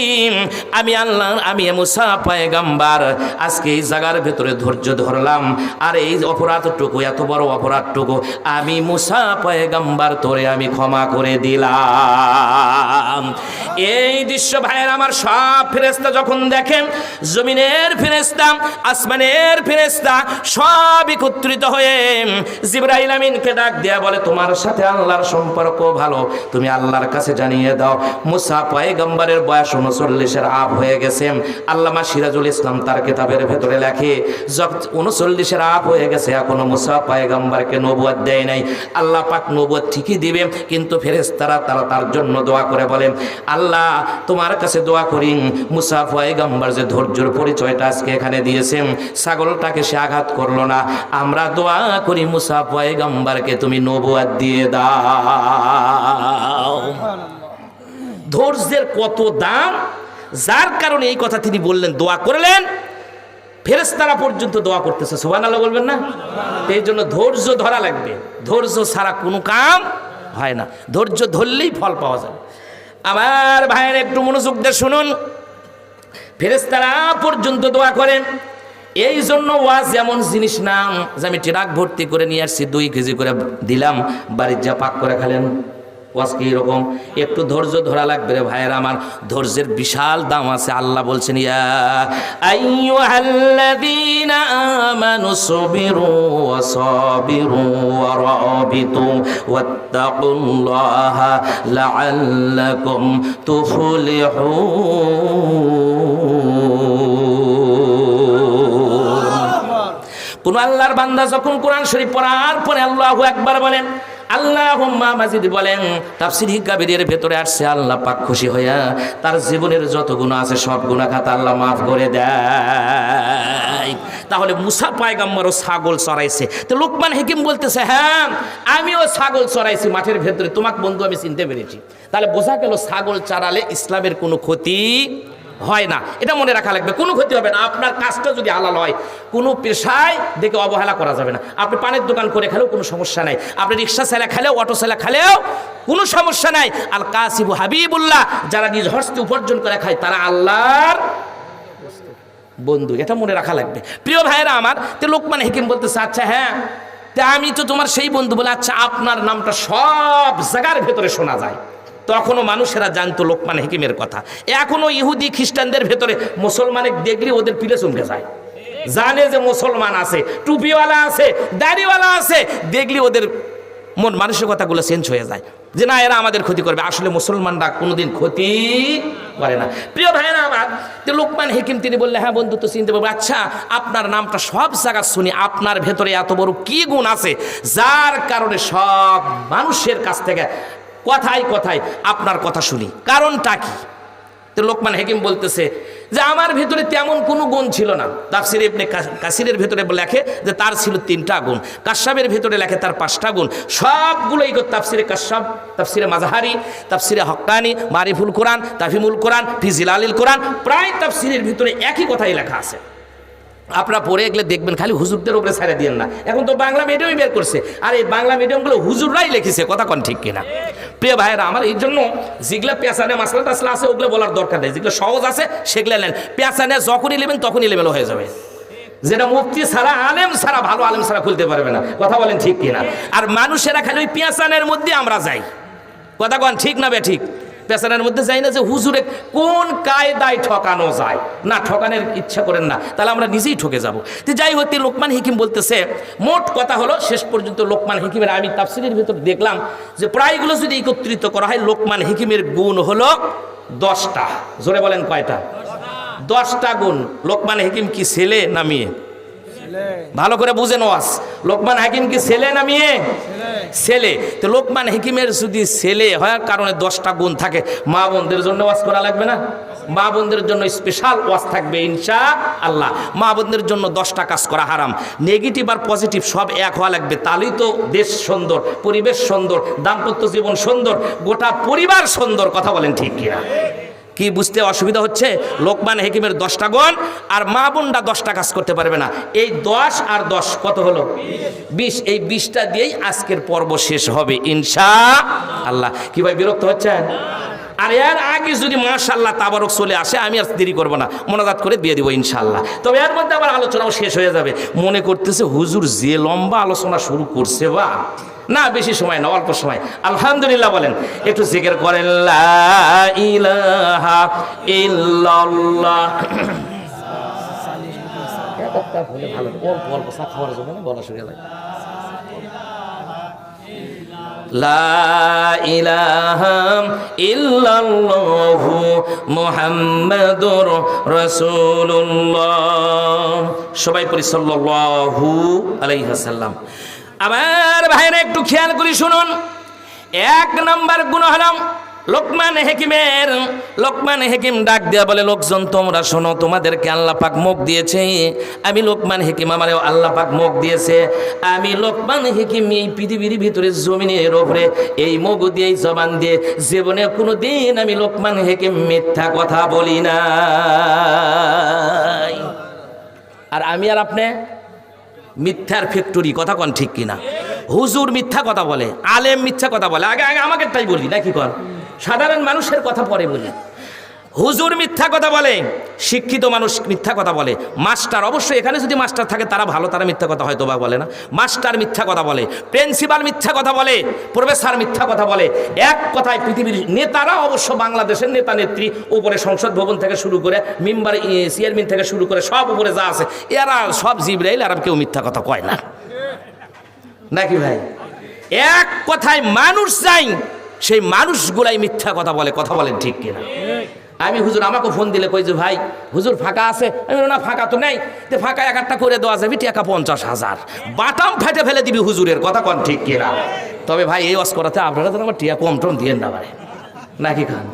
আমি আল্লাহ, আমি মুসা পায়গাম্বার আজকে এই জায়গার ভেতরে ধৈর্য ধরলাম, আর এই অপরাধটুকু, এত বড় অপরাধটুকু আমি মুসা পায়গাম্বার তোরে আমি ক্ষমা করে দিলাম। এই দৃশ্য ভাইয়ের আমার সব ফেরেশতা যখন দেখেন, জমিনের ফেরেশতা, আসমানের ফেরেশতা সব একত্রিত হয়ে জিবরাইল আমিনকে ডাক দেয়া বলে, তোমার সাথে আল্লাহর সম্পর্ক ভালো, তুমি আল্লাহর কাছে জানিয়ে দাও মুসা পায়গাম্বারের বয়স 39-এর আপ হয়ে গেছে। আল্লামা সিরাজুল ইসলাম তার কিতাবের ভেতরে লেখে, 39-এর আপ হয়ে গেছে, এখনো মুসা পায়গাম্বারকে নবুয়ত দেয় নাই। আল্লাহ পাক নবুয়ত ঠিকই দিবে, কিন্তু ফেরেশতারা তারা তার জন্য দোয়া করে বলে, আল্লাহ তোমার কাছে দোয়া করি, মুসা পায়গাম্বার যে ধৈর্যের পরিচয়টা আজকে এখানে দিয়েছেন, ছাগলটাকে সে আঘাত করলো না, আমরা দোয়া করি মুসা পায়গাম্বারকে তুমি নবুয়ত দিয়ে দাও। ধৈর্যের কত দাম, যার কারণে এই কথা তিনি বললেন, দোয়া করলেন, ফেরেশতারা পর্যন্ত দোয়া করতেছে। সুবহানাল্লাহ বলবেন না? এই জন্য ধৈর্য ধরা লাগবে, ধৈর্য ছাড়া কোনো কাম হয় না, ধৈর্য ধরলেই ফল পাওয়া যাবে। আমার ভাইয়ের একটু মনোযোগ দিয়ে শুনুন, ফেরেশতারা পর্যন্ত দোয়া করেন। এই জন্য ওয়াজ এমন জিনিস না যে আমি ট্রাক ভর্তি করে নিয়ে আসছি 2 কেজি করে দিলাম, বাড়ির যা পাক করে খেলেন, আজকে এরকম একটু ধৈর্য ধরা লাগবে রে ভাইয়েরা আমার, ধৈর্যের বিশাল দাম আছে। আল্লাহ বলছেন ইয়া আইয়ুহাল্লাযীনা আমানু সবিরু ওয়া সাবিরু ওয়া রাবিতু ওয়াত্তাকুল্লাহা লাআল্লাকুম তুফলিহুন। কোন আল্লাহর বান্দা যখন কোরআন শরীফ পড়ার পরে আল্লাহু আকবার বলেন, আল্লাহুম্মা মাজিদ বলেন, তাফসীর হিকাবিরের ভেতরে আসছে আল্লাহ পাক খুশি হইয়া তার জীবনের যত গুনাহ আছে সব গুনাহ খাতা আল্লাহ মাফ করে দেয়। তাহলে মুসা পয়গম্বরও ছাগল চড়াইছে, তো লোকমান হাকিম বলতেছে হ্যাঁ আমিও ছাগল চড়াইছি মাঠের ভেতরে, তোমাকে বন্ধু আমি চিনতে পেরেছি। তাহলে বোঝা গেল ছাগল চড়ালে ইসলামের কোনো ক্ষতি হয় না, এটা মনে রাখা লাগবে। কোনো ক্ষতি হবে না, আপনার কাজটা যদি হালাল হয়, কোনো পেশায় দেখে অবহেলা করা যাবে না। আপনি পানের দোকান করে খেলেও কোনো সমস্যা নাই, আপনি রিক্সা চালা খেলেও অটো চালা খেলেও কোনো সমস্যা নাই। আল কাসিবু হাবিবুল্লাহ, যারা নিজ হস্তে উপার্জন করে খায় তারা আল্লাহর বন্ধু, এটা মনে রাখা লাগবে। প্রিয় ভাইয়েরা আমার, তো লোকমান হাকিম বলতেছে আচ্ছা হ্যাঁ তা আমি তো তোমার সেই বন্ধু বলে, আচ্ছা আপনার নামটা সব জায়গার ভেতরে শোনা যায়। তখনও মানুষেরা জানতো লোকমান হাকিমের কথা। এখনো ইহুদি খ্রিস্টানদের ভেতরে মুসলমানের দেখলে ওদের পিলে চমকে যায়, জানে যে মুসলমান আছে, টুপিওয়ালা আছে, দাড়িওয়ালা আছে, দেখলে ওদের মন মানসিকতাগুলো চেঞ্জ হয়ে যায় যে না এরা আমাদের ক্ষতি করবে। আসলে মুসলমানরা কোনোদিন ক্ষতি করে না। প্রিয় ভাইরা আমার, লোকমান হাকিম তিনি বললে হ্যাঁ বন্ধু তো চিনতে পারবো। আচ্ছা আপনার নামটা সব জায়গা শুনি, আপনার ভেতরে এত বড় কি গুণ আছে যার কারণে সব মানুষের কাছ থেকে কথায় কথায় আপনার কথা শুনি, কারণটা কি? তো লোকমান হাকিম বলতেছে যে আমার ভিতরে তেমন কোনো গুণ ছিল না। তাফসিরে ইবনে কাসিরের ভেতরে লেখে যে তার ছিল 3টা গুণ, কাশাবের ভেতরে লেখে তার 5টা গুণ। সবগুলোই তাফসিরে কাশাব, তাফসিরে মাজাহারি, তাফসিরে হক্কানি, মারিফুল কোরআন, তাফহিমুল কোরআন, ফি জিলালিল কোরআন, প্রায় তাফসিরের ভিতরে একই কথাই লেখা আছে। আপনারা পড়ে এগুলো দেখবেন, খালি হুজুরদের উপরে ছেড়ে দিয়েন না। এখন তো বাংলা মিডিয়ামই বের করছে, আর এই বাংলা মিডিয়ামগুলো হুজুররাই লিখেছে, কথা কোন ঠিক কিনা? প্রিয় ভাইয়েরা আমার, এই জন্য যেগুলো পেঁচানে মাসলা টাসলা আছে ওগুলো বলার দরকার নেই, যেগুলো সহজ আছে সেগুলো নেন। পেঁচানে যখনই নেবেন তখনই লেভেল হয়ে যাবে, যেটা মুফতি ছাড়া আলেম ছাড়া ভালো আলেম ছাড়া খুলতে পারবে না, কথা বলেন ঠিক কিনা? আর মানুষেরা খালি ওই পেঁচানের মধ্যে আমরা যাই, কথা কোন ঠিক না বে ঠিক? পেছনের মধ্যে যাই না যে হুজুরে কোন কায়দায় ঠকানো যায়, না ঠকানোর ইচ্ছা করেন না, তাহলে আমরা নিজেই ঠকে যাব। তো যাই হোক, লোকমান হাকিম বলতেছে মোট কথা হলো শেষ পর্যন্ত লোকমান হাকিমের আমি তাফসীরের ভিতর দেখলাম যে প্রায়গুলো যদি একত্রিত করা হয় লোকমান হাকিমের গুণ হলো 10টা। জোরে বলেন কয়টা? 10টা গুণ। লোকমান হাকিম কি ছেলে না মেয়ে? ভালো করে বুঝেন ওয়াজ, লোকমান হাকিম কি ছেলে না মেয়ে? ছেলে। তো লোকমান হাকিমের যদি ছেলে হওয়ার কারণে 10টা গুণ থাকে, মা বোনদের জন্য ওয়াজ করা লাগবে না? মা বোনদের জন্য স্পেশাল ওয়াজ থাকবে ইনশাআল্লাহ। মা বোনদের জন্য 10টা কাজ করা হারাম, নেগেটিভ আর পজিটিভ সব এক হওয়া লাগবে, তাহলেই তো দেশ সুন্দর, পরিবেশ সুন্দর, দাম্পত্য জীবন সুন্দর, গোটা পরিবার সুন্দর, কথা বলেন ঠিক কিনা? কি বুঝতে অসুবিধা হচ্ছে? লোকমান হাকিমের 10টা গুণ, আর মা বোনরা 10টা কাজ করতে পারবে না। এই 10 আর 10 কত হলো? 20। এই 20টা দিয়েই আজকের পর্ব শেষ হবে ইনশাআল্লাহ। কি ভাই বিরক্ত হচ্ছেন? আর এর আগে যদি মাশাআল্লাহ তাবারক চলে আসে, আমি আর দেরি করবো না, মোনাজাত করে দিয়ে দিব ইনশাআল্লাহ। তবে এর মধ্যে আবার আলোচনাও শেষ হয়ে যাবে। মনে করতেছে হুজুর যে লম্বা আলোচনা শুরু করছে, বা না বেশি সময় না, অল্প সময়। আলহামদুলিল্লাহ বলেন, একটু জিকির করেন লা ইলাহা ইল্লাল্লাহ। ভালো অল্প অল্প চা খাওয়ার জন্য বলা শুরু হয়। লা ইলাহা ইল্লাল্লাহু মুহাম্মাদুর রাসূলুল্লাহ। সবাই পড়ি সাল্লাল্লাহু আলাইহি ওয়াসাল্লাম। আমার ভাইরা একটু খেয়াল করি শুনুন, 1 নম্বর গুণ হলাম লোকমান হাকিমের। লোকমান হাকিম ডাক দেয়া বলে, লোকজন তোমরা শোনো, তোমাদেরকে আল্লাহ পাক মুখ দিয়েছে, আমি লোকমান হাকিম আমারও আল্লাহ পাক মুখ দিয়েছে। আমি লোকমান হাকিম এই পৃথিবীর ভিতরে জমিনের উপরে এই মুখ দিয়ে, এই জবান দিয়ে জীবনে কোনো দিন আমি লোকমান হাকিম মিথ্যা কথা বলি না। আর আমি আর আপনি মিথ্যার ফ্যাক্টরি, কথা কন ঠিক কিনা? হুজুর মিথ্যা কথা বলে, আলেম মিথ্যা কথা বলে, আগে আগে আমাকে তাই বলি নাকি? কন সাধারণ মানুষের কথা পরে বলি। হুজুর মিথ্যা কথা বলে, শিক্ষিত মানুষ মিথ্যা কথা বলে, মাস্টার অবশ্যই এখানে যদি মাস্টার থাকে তারা ভালো, তারা মিথ্যা কথা হয়তো বা বলে না। মাস্টার মিথ্যা কথা বলে, প্রিন্সিপাল মিথ্যা কথা বলে, প্রফেসর মিথ্যা কথা বলে। এক কথায় পৃথিবীর নেতারা, অবশ্য বাংলাদেশের নেতা নেত্রী, উপরে সংসদ ভবন থেকে শুরু করে মেম্বার চেয়ারম্যান থেকে শুরু করে সব উপরে যা আছে, এরা সব জিবরাইল, আর কেউ মিথ্যা কথা কয় না, নাকি ভাই? এক কথায় মানুষ যাই, সেই মানুষগুলাই মিথ্যা কথা বলে। কথা বলেন ঠিক কিনা? আমি হুজুর আমাকে ফোন দিলে কই যে ভাই হুজুর ফাঁকা আছে, আমি না ফাঁকা তো নেই, তো ফাঁকা এক একটা করে দেওয়া যাবে, টাকা 50,000, বাটাম ফাটে ফেলে দিবি হুজুরের। কথা কন ঠিক কিনা? তবে ভাই এই ওয়াজ করাতে আপনারা তো আমার টিয়া কম টম দিয়েন না ভাই, নাকি খান?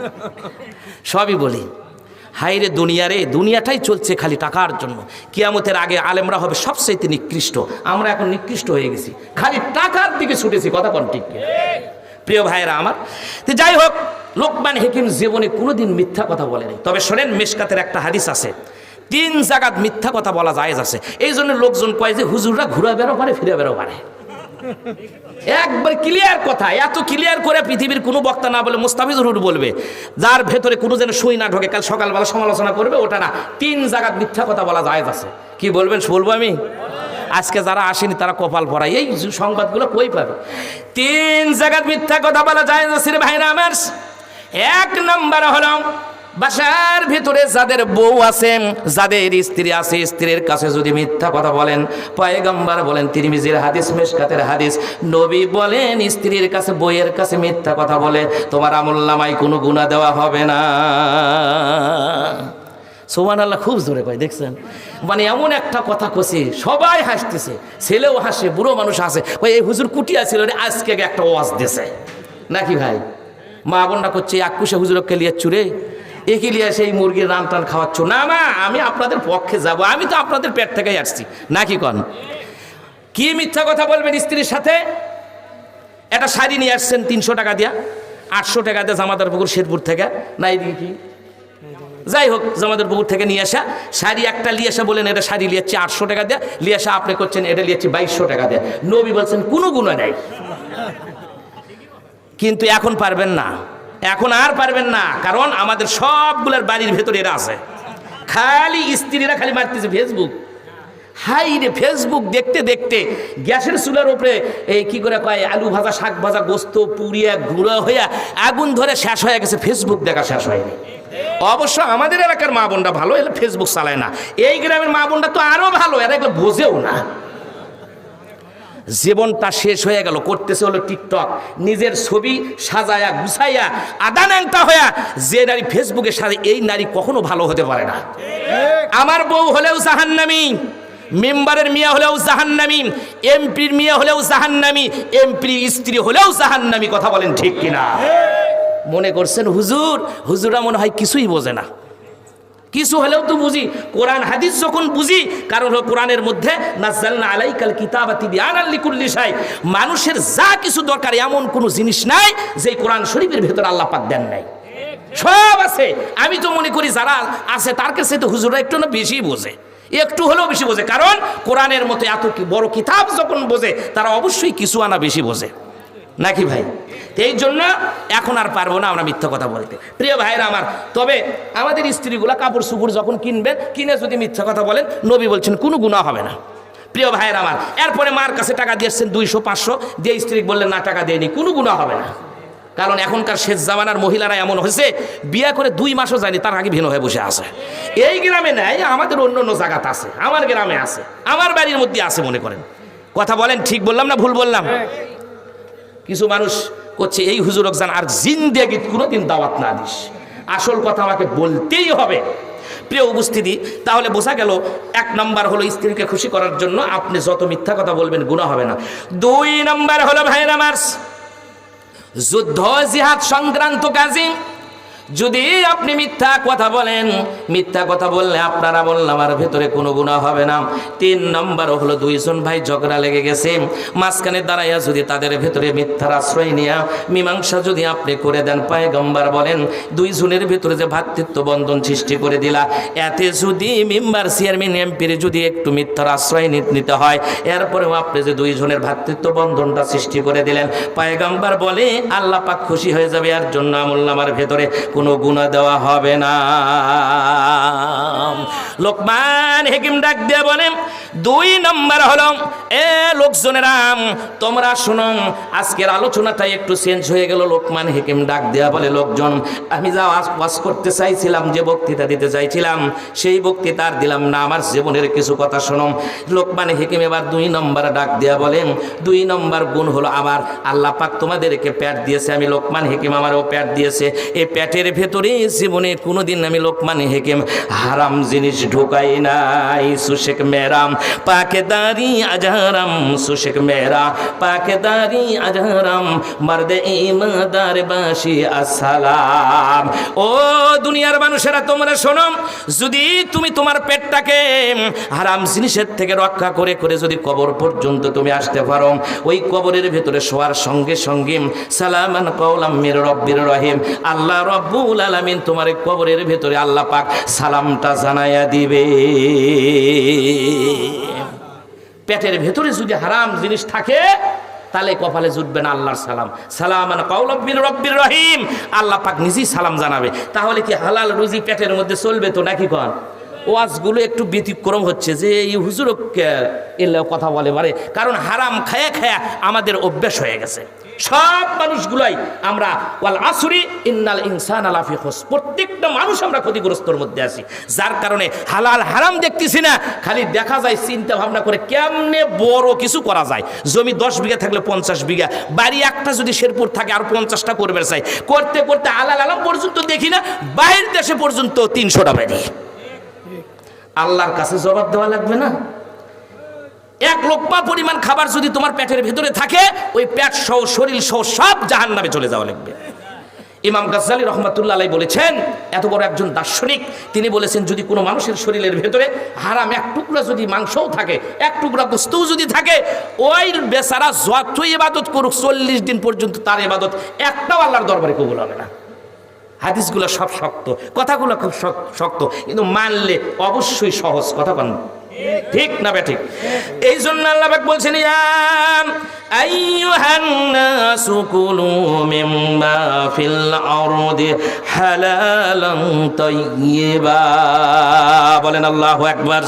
সবই বলি, হাই রে দুনিয়া রে, দুনিয়াটাই চলছে খালি টাকার জন্য। কিয়ামতের আগে আলেমরা হবে সবচেয়ে নিকৃষ্ট, আমরা এখন নিকৃষ্ট হয়ে গেছি, খালি টাকার দিকে ছুটেছি। কথা কন ঠিক কিনা? প্রিয় ভাইয়েরা আমার, তো যাই হোক, লোকমান হাকিম জীবনে কোনোদিন মিথ্যা কথা বলেনি। তবে শোনেন, মিশকাতের একটা হাদিস আছে, 3 জায়গাত মিথ্যা কথা বলা জায়েজ আছে। এই জন্য লোকজন কয় যে হুজুররা ঘুরা বেরো পারে, ফিরে বেরো পারে। একবার ক্লিয়ার কথা, এত ক্লিয়ার করে পৃথিবীর কোনো বক্তা না বলে মুস্তাফিজুর হুজুর বলবে, যার ভেতরে কোনো যেন সুই না ঢোকে, কাল সকালবেলা সমালোচনা করবে, ওটা না। 3 জায়গাত মিথ্যা কথা বলা জায়েজ আছে। কি বলবেন? বলবো আমি। আজকে যারা আসেনি তারা কপাল পড়ায়, এই সংবাদগুলো কই পাবে? 3 জায়গাত মিথ্যা কথা বলা জায়েজ আছে রে ভাইরা আমার। 1 নম্বর হলো বাসার ভিতরে যাদের বউ আছে, যাদের স্ত্রী আছে, স্ত্রীর কাছে যদি মিথ্যা কথা বলেন, পয়গম্বর বলেন, তিরমিজির হাদিস, মিশকাতের হাদিস, নবী বলেন স্ত্রীর কাছে, বউয়ের কাছে মিথ্যা কথা বলে তোমার আমলনামায় কোনো গুনাহ দেওয়া হবে না। সুবহানাল্লাহ, খুব জোরে কয়, দেখছেন? মানে এমন একটা কথা কছে, সবাই হাসতেছে, ছেলেও হাসে, বুড়ো মানুষ হাসে, ওই এই হুজুর কুটিয়া ছিল রে, আজকে একটা ওয়াজ দিয়েছে, নাকি ভাই? মা বোনরা করছে আকুশে হুজুরকে লিয়ে চুরে, একে লিয়ে সেই মুরগির রান টান খাওয়াচ্ছ না। মা, আমি আপনাদের পক্ষে যাব, আমি তো আপনাদের পেট থেকেই আসছি, নাকি কন? কি মিথ্যা কথা বলবেন স্ত্রীর সাথে? একটা শাড়ি নিয়ে আসছেন 300 টাকা দিয়া, 800 টাকা দিয়ে জামাদার পুকুর শেরপুর থেকে, না এইদিকে কি যাই হোক জামাদার পুকুর থেকে নিয়ে আসা শাড়ি একটা নিয়ে আসা, বলেন এটা শাড়ি লিয়েছি 800 টাকা দিয়ে, নিয়ে আসা আপনি করছেন এটা লিয়েছি 2200 টাকা দিয়ে। নবী বলছেন কোনো গুনাহ নাই। কিন্তু এখন পারবেন না, এখন আর পারবেন না, কারণ আমাদের সবগুলোর বাড়ির ভেতরে এরা আছে। খালি স্ত্রীরা খালি মারতেছে ফেসবুক। হাই রে, ফেসবুক দেখতে দেখতে গ্যাসের চুলার উপরে এই কি করে কয় আলু ভাজা, শাক ভাজা, গোস্ত পুড়িয়া গুঁড়ো হইয়া আগুন ধরে শেষ হয়ে গেছে, ফেসবুক দেখা শেষ হয়নি। অবশ্য আমাদের এলাকার মা বোনটা ভালো, এরা ফেসবুক চালায় না। এই গ্রামের মা বোনটা তো আরো ভালো, এরা এগুলো বোঝেও না। জীবনটা শেষ হয়ে গেল, করতেছে হলো টিকটক, নিজের ছবি সাজায়া গুছাইয়া আদানাংটা হইয়া যে নারী ফেসবুকে সাজে, এই নারী কখনো ভালো হতে পারে না। আমার বউ হলেও জাহান্নামী, মেম্বারের মিয়া হলেও জাহান্নামী, এমপির মিয়া হলেও জাহান্নামী, এমপির স্ত্রী হলেও জাহান্নামী। কথা বলেন ঠিক কিনা? মনে করছেন হুজুরা মনে হয় কিছুই বোঝে না। কিছু হলেও তো বুঝি, কোরআন হাদিস যখন বুঝি, কারণ কোরআনের মধ্যে নাযালনা আলাইকাল কিতাবা তিবয়ানাল লিকুল্লি শাই, মানুষের যা কিছু দরকার এমন কোনো জিনিস নাই যে কোরআন শরীফের ভেতর আল্লাহ পাক দেন নাই, সব আছে। আমি তো মনে করি যারা আছে তার কাছে তো হুজুরা একটু না বেশি বোঝে, একটু হলেও বেশি বোঝে, কারণ কোরআনের মতো এত বড় কিতাব যখন বোঝে তারা অবশ্যই কিছু আনা বেশি বোঝে, নাকি ভাই? এই জন্য এখন আর পারবো না আমরা মিথ্যা কথা বলতে। প্রিয় ভাইরা আমার, তবে আমাদের স্ত্রীগুলা কাপড় চুপড় যখন কিনবেন, কিনে যদি মিথ্যা কথা বলেন, নবী বলছেন কোনো গুনাহ হবে না। প্রিয় ভাইরা আমার, এরপরে মার কাছে টাকা দিয়েছেন 200-500 দিয়ে, স্ত্রী বললেন না টাকা দেয়নি, কোনো গুনাহ হবে না। কারণ এখনকার শেষ জামানার মহিলারা এমন হয়েছে, বিয়ে করে 2 মাসও যায়নি তার আগে ভিন্ন হয়ে বসে আছে। এই গ্রামে নাই, আমাদের অন্য অন্য জায়গাতে আছে, আমার গ্রামে আছে, আমার বাড়ির মধ্যে আছে, মনে করেন। কথা বলেন, ঠিক বললাম না ভুল বললাম? কিছু মানুষ করছে এই হুজুর জান আর জিন্দেগিত কোনোদিন দাওয়াত না দিস। আসল কথা আমাকে বলতেই হবে। প্রিয় উপস্থিতি, তাহলে বোঝা গেল 1 নম্বর হলো স্ত্রীকে খুশি করার জন্য আপনি যত মিথ্যা কথা বলবেন গুনাহ হবে না। 2 নম্বর হলো ভাইরা আমার, যুদ্ধ জিহাদ সংক্রান্ত কাজে যদি আপনি মিথ্যা কথা বলেন, মিথ্যা কথা বললে আপনারা বললাম আমার ভেতরে কোনো গুনাহ হবে না। 3 নম্বর হলো 2 জন ভাই ঝগড়া লেগে গেছে, মাঝখানে দাঁড়াইয়া যদি তাদের ভেতরে মিথ্যার আশ্রয় নিয়ে মীমাংসা যদি আপনি করে দেন, পয়গম্বর বলেন 2 জনের ভেতরে যে ভ্রাতৃত্ব বন্ধন সৃষ্টি করে দিলা, এতে যদি মেম্বার চেয়ারম্যান এমপির যদি একটু মিথ্যার আশ্রয় নিতে হয়, এরপরেও আপনি যে 2 জনের ভ্রাতৃত্ব বন্ধনটা সৃষ্টি করে দিলেন, পয়গম্বর বলে আল্লাহ পাক খুশি হয়ে যাবে। এর জন্য আমলনামার ভেতরে কোনো গুনাহ দেওয়া হবে না। লোকমান হাকিম ডাক দিয়ে বলেন, 2 নম্বর হলো, এ লোকজনেরা তোমরা শুনো, আজকের আলোচনাটা একটু চেঞ্জ হয়ে গেল। লোকমান হাকিম ডাক দেয়া বলে, লোকজন আমি যা ওয়াজ করতে চাইছিলাম, যে বক্তৃতা দিতে চাইছিলাম, সেই বক্তৃতা আর দিলাম না, আমার জীবনের কিছু কথা শোনো। লোকমান হাকিম এবার 2 নম্বর ডাক দেয়া বলেন, 2 নম্বর গুণ হলো, আমার আল্লাহ পাক তোমাদেরকে পেট দিয়েছে, আমি লোকমান হাকিম আমারও পেট দিয়েছে। এই পেটের ভেতরে জীবনে কোনোদিন আমি লোকমান হাকিম হারাম জিনিস ঢুকাই নাই। সুশেক মেরাম পাকেদারি আজহারাম, সুশেক মেরা পাকেদারি আজহারাম, মারদে ইমাদার বাসি আসসালাম। ও দুনিয়ার মানুষেরা তোমরা শোনো, যদি তুমি তোমার পেটটাকে হারাম জিনিসের থেকে রক্ষা করে করে যদি কবর পর্যন্ত তুমি আসতে পারো, ওই কবরের ভেতরে শোয়ার সঙ্গে সঙ্গে সালামান কাওলাম মির রব্বির রহিম, আল্লাহ রব্বুল আলামিন তোমার কবরের ভেতরে আল্লাহ পাক সালামটা জানাইয়া দিবে। পেটের ভেতরে যদি হারাম জিনিস থাকে তাহলে কপালে জুটবে না আল্লাহর সালাম। সালামান কাওলাম মির রব্বির রহিম, আল্লাহ পাক নিজেই সালাম জানাবে। তাহলে কি হালাল রুজি পেটের মধ্যে চলবে তো নাকি? কোন ওয়াজগুলো একটু ব্যতিক্রম হচ্ছে, যে এই হুজুর এলে কথা বলে পারে, কারণ হারাম খায়া খায়া আমাদের অভ্যাস হয়ে গেছে। সব মানুষগুলাই আমরা ওয়াল আসরি ইন্নাল ইনসানা লাফি খুসর, প্রত্যেকটা মানুষ আমরা ক্ষতিগ্রস্তর মধ্যে আছি। যার কারণে হালাল হারাম দেখতেছি না, খালি দেখা যায় চিন্তা ভাবনা করে কেমনে বড় কিছু করা যায়। জমি 10 বিঘা থাকলে 50 বিঘা, বাড়ি একটা যদি শেরপুর থাকে আর 50টা করবে চাই, করতে করতে আলাল আলাম পর্যন্ত দেখি না, বাইরের দেশে পর্যন্ত 300টা বাড়ি। আল্লাহর কাছে জবাব দেওয়া লাগবে না? 1 লোকমা পরিমাণ খাবার যদি তোমার পেটের ভেতরে থাকে, ওই পেট সহ শরীর সহ সব জাহান্নামে চলে যাওয়া লাগবে। ইমাম গাজ্জালী রহমাতুল্লাহ আলাইহি বলেছেন, এত বড় একজন দার্শনিক, তিনি বলেছেন যদি কোনো মানুষের শরীরের ভেতরে হারাম 1 টুকরা যদি মাংসও থাকে, 1 টুকরা গোস্তও যদি থাকে, ওই বেচারা যতই ইবাদত করুক 40 দিন পর্যন্ত তার ইবাদত একটাও আল্লাহর দরবারে কবুল হবে না। হাদিসগুলো সব শক্ত, কথাগুলো খুব শক্ত, কিন্তু মানলে অবশ্যই সহজ। কথা বলেন ঠিক না বেঠিক? এই জন্য আল্লাহ পাক বলছেন, ইয়া আইয়ুহান নাসু কুলু মিম্মা ফিল আরদি হালালান তাইয়্যিবা। বলেন আল্লাহু আকবার।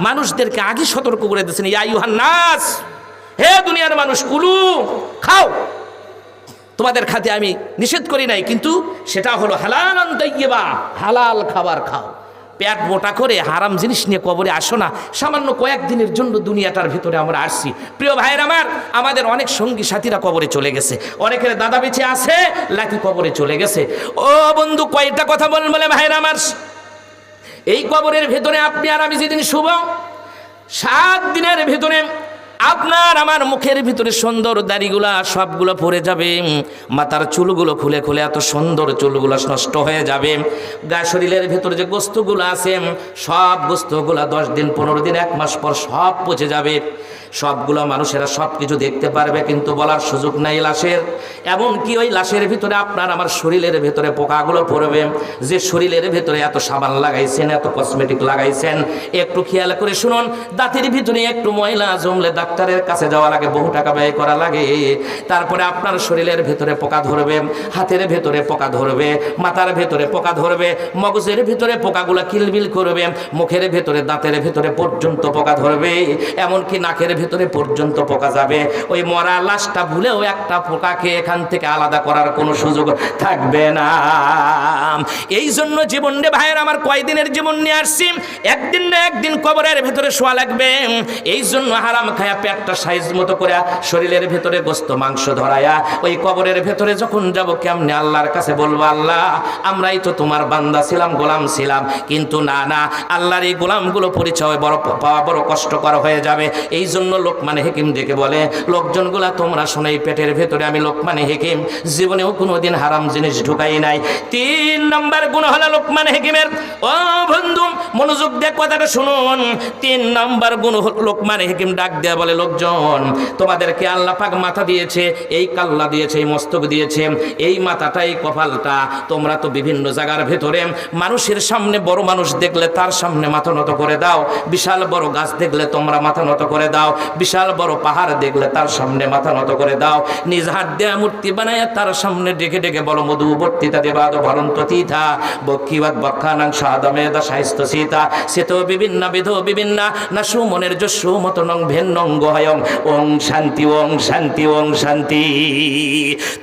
মানুষদেরকে আগে সতর্ক করে দিয়েছেন, ইয়া আইয়ুহান নাস, হে দুনিয়ার মানুষ, কুলু খাও, তোমাদের খাতে আমি নিষেধ করি নাই, কিন্তু সেটা হলো হালালান তাইয়্যিবা, হালাল খাবার খাও। পেট মোটা করে হারাম জিনিস নিয়ে কবরে আসো না। সামান্য কয়েকদিনের জন্য দুনিয়াটার ভিতরে আমরা আসছি। প্রিয় ভাইয়ের আমার, আমাদের অনেক সঙ্গী সাথীরা কবরে চলে গেছে, অনেকের দাদা বেঁচে আছে, লাকি কবরে চলে গেছে। ও বন্ধু, কয়টা কথা বলেন বলে ভাইয়ের আমার, এই কবরের ভেতরে আপনি আর আমি যেদিন শুভ, 7 দিনের ভেতরে আপনার আমার মুখের ভিতরে সুন্দর দাড়িগুলা সবগুলো পড়ে যাবে, মাথার চুলগুলো খুলে খুলে এত সুন্দর চুলগুলো নষ্ট হয়ে যাবে, গা শরীরের ভিতরে যে গোস্তগুলো আছে সব গোস্তগুলা 10 দিন 15 দিন 1 মাস পর সব পচে যাবে। সবগুলো মানুষেরা সব কিছু দেখতে পারবে, কিন্তু বলার সুযোগ নাই লাশের। এমনকি ওই লাশের ভিতরে আপনার আমার শরীরের ভিতরে পোকাগুলো পড়বে। যে শরীরের ভিতরে এত সাবান লাগাইছেন, এত কসমেটিক লাগাইছেন, একটু খেয়াল করে শুনুন, দাঁতের ভিতরে একটু ময়লা জমলে ডাক্তারের কাছে যাওয়া লাগে, বহু টাকা ব্যয় করা লাগে। তারপরে আপনার শরীরের ভিতরে পোকা ধরবে, হাতের ভিতরে পোকা ধরবে, মাথার ভিতরে পোকা ধরবে, মগজের ভিতরে পোকাগুলো কিলবিল করবে, মুখের ভিতরে দাঁতের ভিতরে পর্যন্ত পোকা ধরবে, এমনকি নাকের ভিতরে পর্যন্ত পোকা যাবে। ওই মরা লাশটা ভুলেও একটা পোকাকে এখান থেকে আলাদা করার কোনো সুযোগ থাকবে না। এই জন্য জীবন রে ভাইয়ের আমার, কয়দিনের জীবন নিয়ে আসছি, একদিন না একদিন কবরের ভেতরে শোয়া লাগবে। এই জন্য হারাম খায়া পেটটা সাইজ মতো করে শরীরের ভেতরে গোস্ত মাংস ধরায়া ওই কবরের ভেতরে যখন যাব, কেমনে আল্লাহর কাছে বলবো, আল্লাহ আমরাই তো তোমার বান্দা ছিলাম, গোলাম ছিলাম, কিন্তু না না, আল্লাহর এই গোলামগুলো পরিচয় বড় পাওয়া বড় কষ্টকর হয়ে যাবে। এই জন্য লোকমান হাকিম ডেকে বলে, লোকজনগুলা তোমরা শোনো, এই পেটের ভেতরে আমি লোকমান হাকিম জীবনেও কোনোদিন হারাম জিনিস ঢুকাই নাই। 3 নম্বর গুণ হলো লোকমান হাকিমের। ও বন্ধু, মনোযোগ দিয়ে কথাটা শুনুন। 3 নম্বর গুণ লোকমান হাকিম ডাক দেয়া বলে, বলে লোকজন তোমাদেরকে আল্লাহ পাক মাথা দিয়েছে, এই কাল্লা দিয়েছে, এই মস্তক দিয়েছে, এই মাথাটা, এই কপালটা, তোমরা তো বিভিন্ন জায়গার ভেতরে মানুষের সামনে বড় মানুষ দেখলে তার সামনে মাথা নত করে দাও, বিশাল বড় গাছ দেখলে তোমরা মাথা নত করে দাও, বিশাল বড় পাহাড় দেখলে তার সামনে মাথা নত করে দাও, নিজ হাত দেয়া মূর্তি বানায় তার সামনে ডেকে ডেকে বলো মধু বর্তিতা দেবাদ ভরন্ত তিথা বক্ষিবাদ বক্ষানাং সাদমেদা সাহিস্ত সীতা সেত বিভিন্ন বিধ বিভিন্ন না সুমনের যশু মতনং ভেন্নং গহয়ং ওং শান্তি ওং শান্তি ওং শান্তি।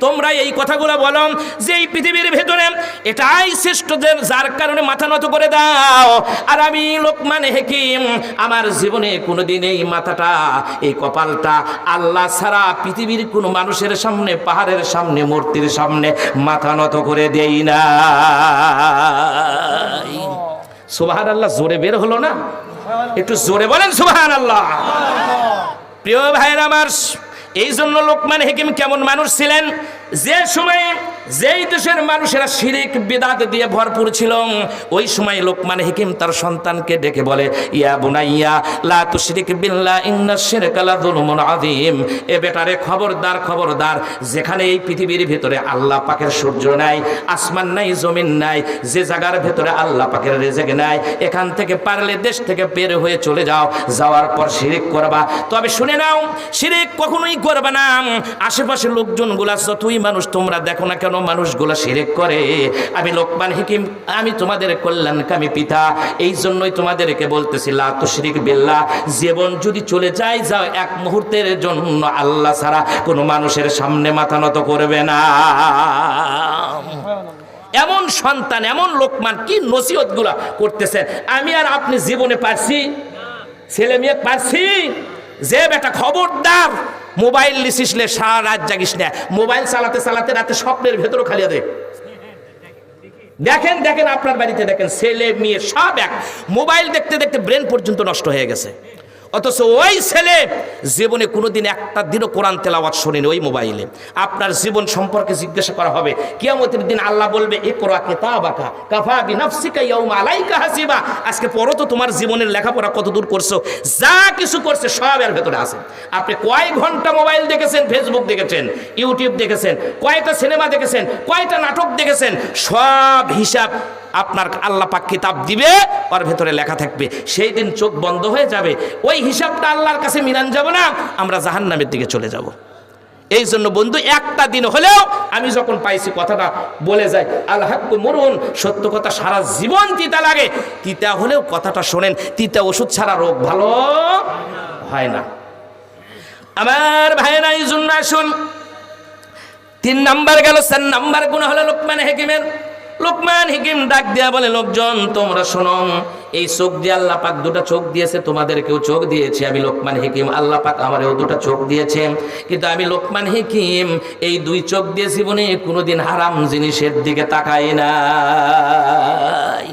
তোমরা এই কথাগুলো বলো যে এই পৃথিবীর ভেতরে এটাই শ্রেষ্ঠ, যার কারণে মাথা নত করে দাও। আর আমি লোকমান হাকিম আমার জীবনে কোনোদিন এই মাথাটা, এই কপালটা আল্লাহ ছাড়া পৃথিবীর কোনো মানুষের সামনে, পাহাড়ের সামনে, মূর্তির সামনে মাথা নত করে দেই না। সুবহানাল্লাহ জোরে বের হলো না? একটু জোরে বলেন সুবহানাল্লাহ। প্রিয় ভাইরা আমার, এই জন্য লোকমান হাকিম কেমন মানুষ ছিলেন, যে সময়ে যেই দেশের মানুষেরা শিরিক বিদআত দিয়ে ভরপুর ছিল, ওই সময় লোকমান হাকিম তার সন্তানকে ডেকে বলে ইয়া বুনাইয়া লা তুশরিক বিল্লাহ ইন্নাশ শিরকা লাযুলমুন আযীম। এ বেটারে খবরদার, খবরদার, যেখানে এই পৃথিবীর ভিতরে আল্লাহ পাকের সূর্য নাই, আসমান নাই, জমিন নাই, যে জায়গার ভিতরে আল্লাহ পাকের রিজিক নাই, এখান থেকে পারলে দেশ থেকে বের হয়ে চলে যাও, যাওয়ার পর শিরিক করবা। তবে শুনে নাও, শিরিক কখনোই করবে না। আশেপাশের লোকজনগুলা যতই মানুষ তোমরা দেখো না কেন, মানুষগুলা শিরিক করে। আমি লোকমান হাকিম, আমি তোমাদের কল্যাণকামী পিতা, এই জন্যই তোমাদেরকে বলতেছি লা তুশরিক বিল্লাহ। জীবন যদি চলে যায়, যাও এক মুহূর্তের জন্য আল্লাহ ছাড়া কোনো মানুষের সামনে মাথা নত করবে না। এমন সন্তান, এমন লোকমান কি নসিহত গুলা করতেছেন। আমি আর আপনি জীবনে পারছি, ছেলে মেয়ে পারছি যে বেটা খবরদার মোবাইল লিসিসলে সারা রাত জাগিস না, মোবাইল চালাতে চালাতে রাতে স্বপ্নের ভেতরও খালিয়া দে। দেখেন দেখেন আপনার বাড়িতে দেখেন ছেলে মেয়ে সব এক, মোবাইল দেখতে দেখতে ব্রেন পর্যন্ত নষ্ট হয়ে গেছে। অথচ ওই ছেলে জীবনে কোনোদিন একটা দিনও কোরআন তেলাওয়াত শোনেনি ওই মোবাইলে। আপনার জীবন সম্পর্কে জিজ্ঞাসা করা হবে কিয়ামতের দিন, আল্লাহ বলবে ইকরা কিতাবাকা কাফা বিনাফসিকা ইয়াউমা আলাইকা হাসিবা। আজকে পড়ো তো তোমার জীবনের লেখাপড়া কত দূর করছো, যা কিছু করছে সব এর ভেতরে আছে। আপনি কয় ঘন্টা মোবাইল দেখেছেন, ফেসবুক দেখেছেন, ইউটিউব দেখেছেন, কয়টা সিনেমা দেখেছেন, কয়টা নাটক দেখেছেন, সব হিসাব আপনার আল্লাহ পাক কিতাব দিবে, ওর ভেতরে লেখা থাকবে। সেই দিন চোখ বন্ধ হয়ে যাবে, ওই হিসাবটা আল্লাহর কাছে মিলান যাব না, আমরা জাহান্নামের দিকে চলে যাব। এই জন্য বন্ধু, একটা দিন হলেও আমি যখন পাইছি কথাটা বলে যাই, আল হাক্কু মুরুন, সত্য কথা সারা জীবন তিতা লাগে, তিতা হলেও কথাটা শোনেন। তিতা ওষুধ ছাড়া রোগ ভালো হয় না। আমার ভাইরা, এই জন্য আসুন, 3 নাম্বার গেল। 4 নাম্বার গুণ হলো লোকমান হাকিমের। লোকমান হাকিম ডাক দেয়া বলে লোকজন তোমরা শোনো, এই চোখ দিয়ে আল্লাহ পাক 2টা চোখ দিয়েছে, তোমাদেরকেও চোখ দিয়েছে। আমি লোকমান হাকিম, আল্লাহ পাক আমারও 2টা চোখ দিয়েছে, কিন্তু আমি লোকমান হাকিম এই 2 চোখ দিয়ে জীবনে কোনোদিন হারাম জিনিসের দিকে তাকাই নাই।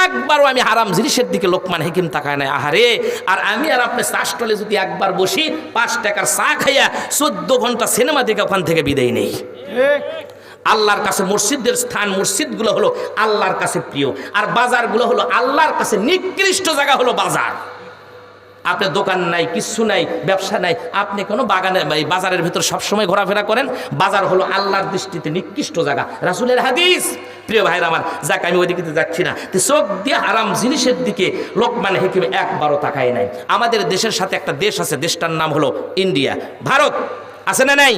একবারও আমি হারাম জিনিসের দিকে লোকমান হাকিম তাকায় নাই। আহারে, আর আমি আর আপনি চাষটলে যদি একবার বসি, 5 টাকার চা খাইয়া 14 ঘন্টা সিনেমা দেখে ওখান থেকে বিদায় নেই। আল্লাহর কাছে মসজিদের স্থান, মসজিদগুলো হলো আল্লাহর কাছে প্রিয়, আর বাজারগুলো হলো আল্লাহর কাছে নিকৃষ্ট জায়গা হলো বাজার। আপনার দোকান নাই, কিছু নাই, ব্যবসা নাই, আপনি কোনো বাগানে বাজারের ভিতর সবসময় ঘোরাফেরা করেন, বাজার হলো আল্লাহর দৃষ্টিতে নিকৃষ্ট জায়গা। রাসূলের হাদিস। প্রিয় ভাইরা আমার, যাক আমি ওই দিকে যাচ্ছি না। চোখ দিয়ে হারাম জিনিসের দিকে লোকমান হাকিম একবারও তাকায় নাই। আমাদের দেশের সাথে একটা দেশ আছে, দেশটার নাম হলো ইন্ডিয়া, ভারত, আছে না নাই?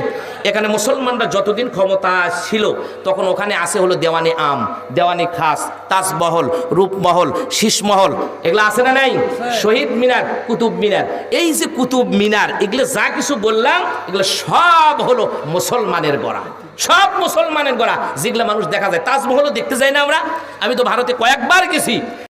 এখানে মুসলমানরা যতদিন ক্ষমতা ছিল তখন ওখানে আছে হলো দেওয়ানি আম, দেওয়ানি খাস, তাজমহল, রূপমহল, শীষমহল, এগুলো আছে না নাই? শহীদ মিনার, কুতুব মিনার। এই যে কুতুব মিনার, এগুলো যা কিছু বললাম, এগুলো সব হলো মুসলমানের গড়া, সব মুসলমানের গড়া, যেগুলো মানুষ দেখা যায়। তাজমহলও দেখতে যাই না আমরা, আমি তো ভারতে কয়েকবার গেছি।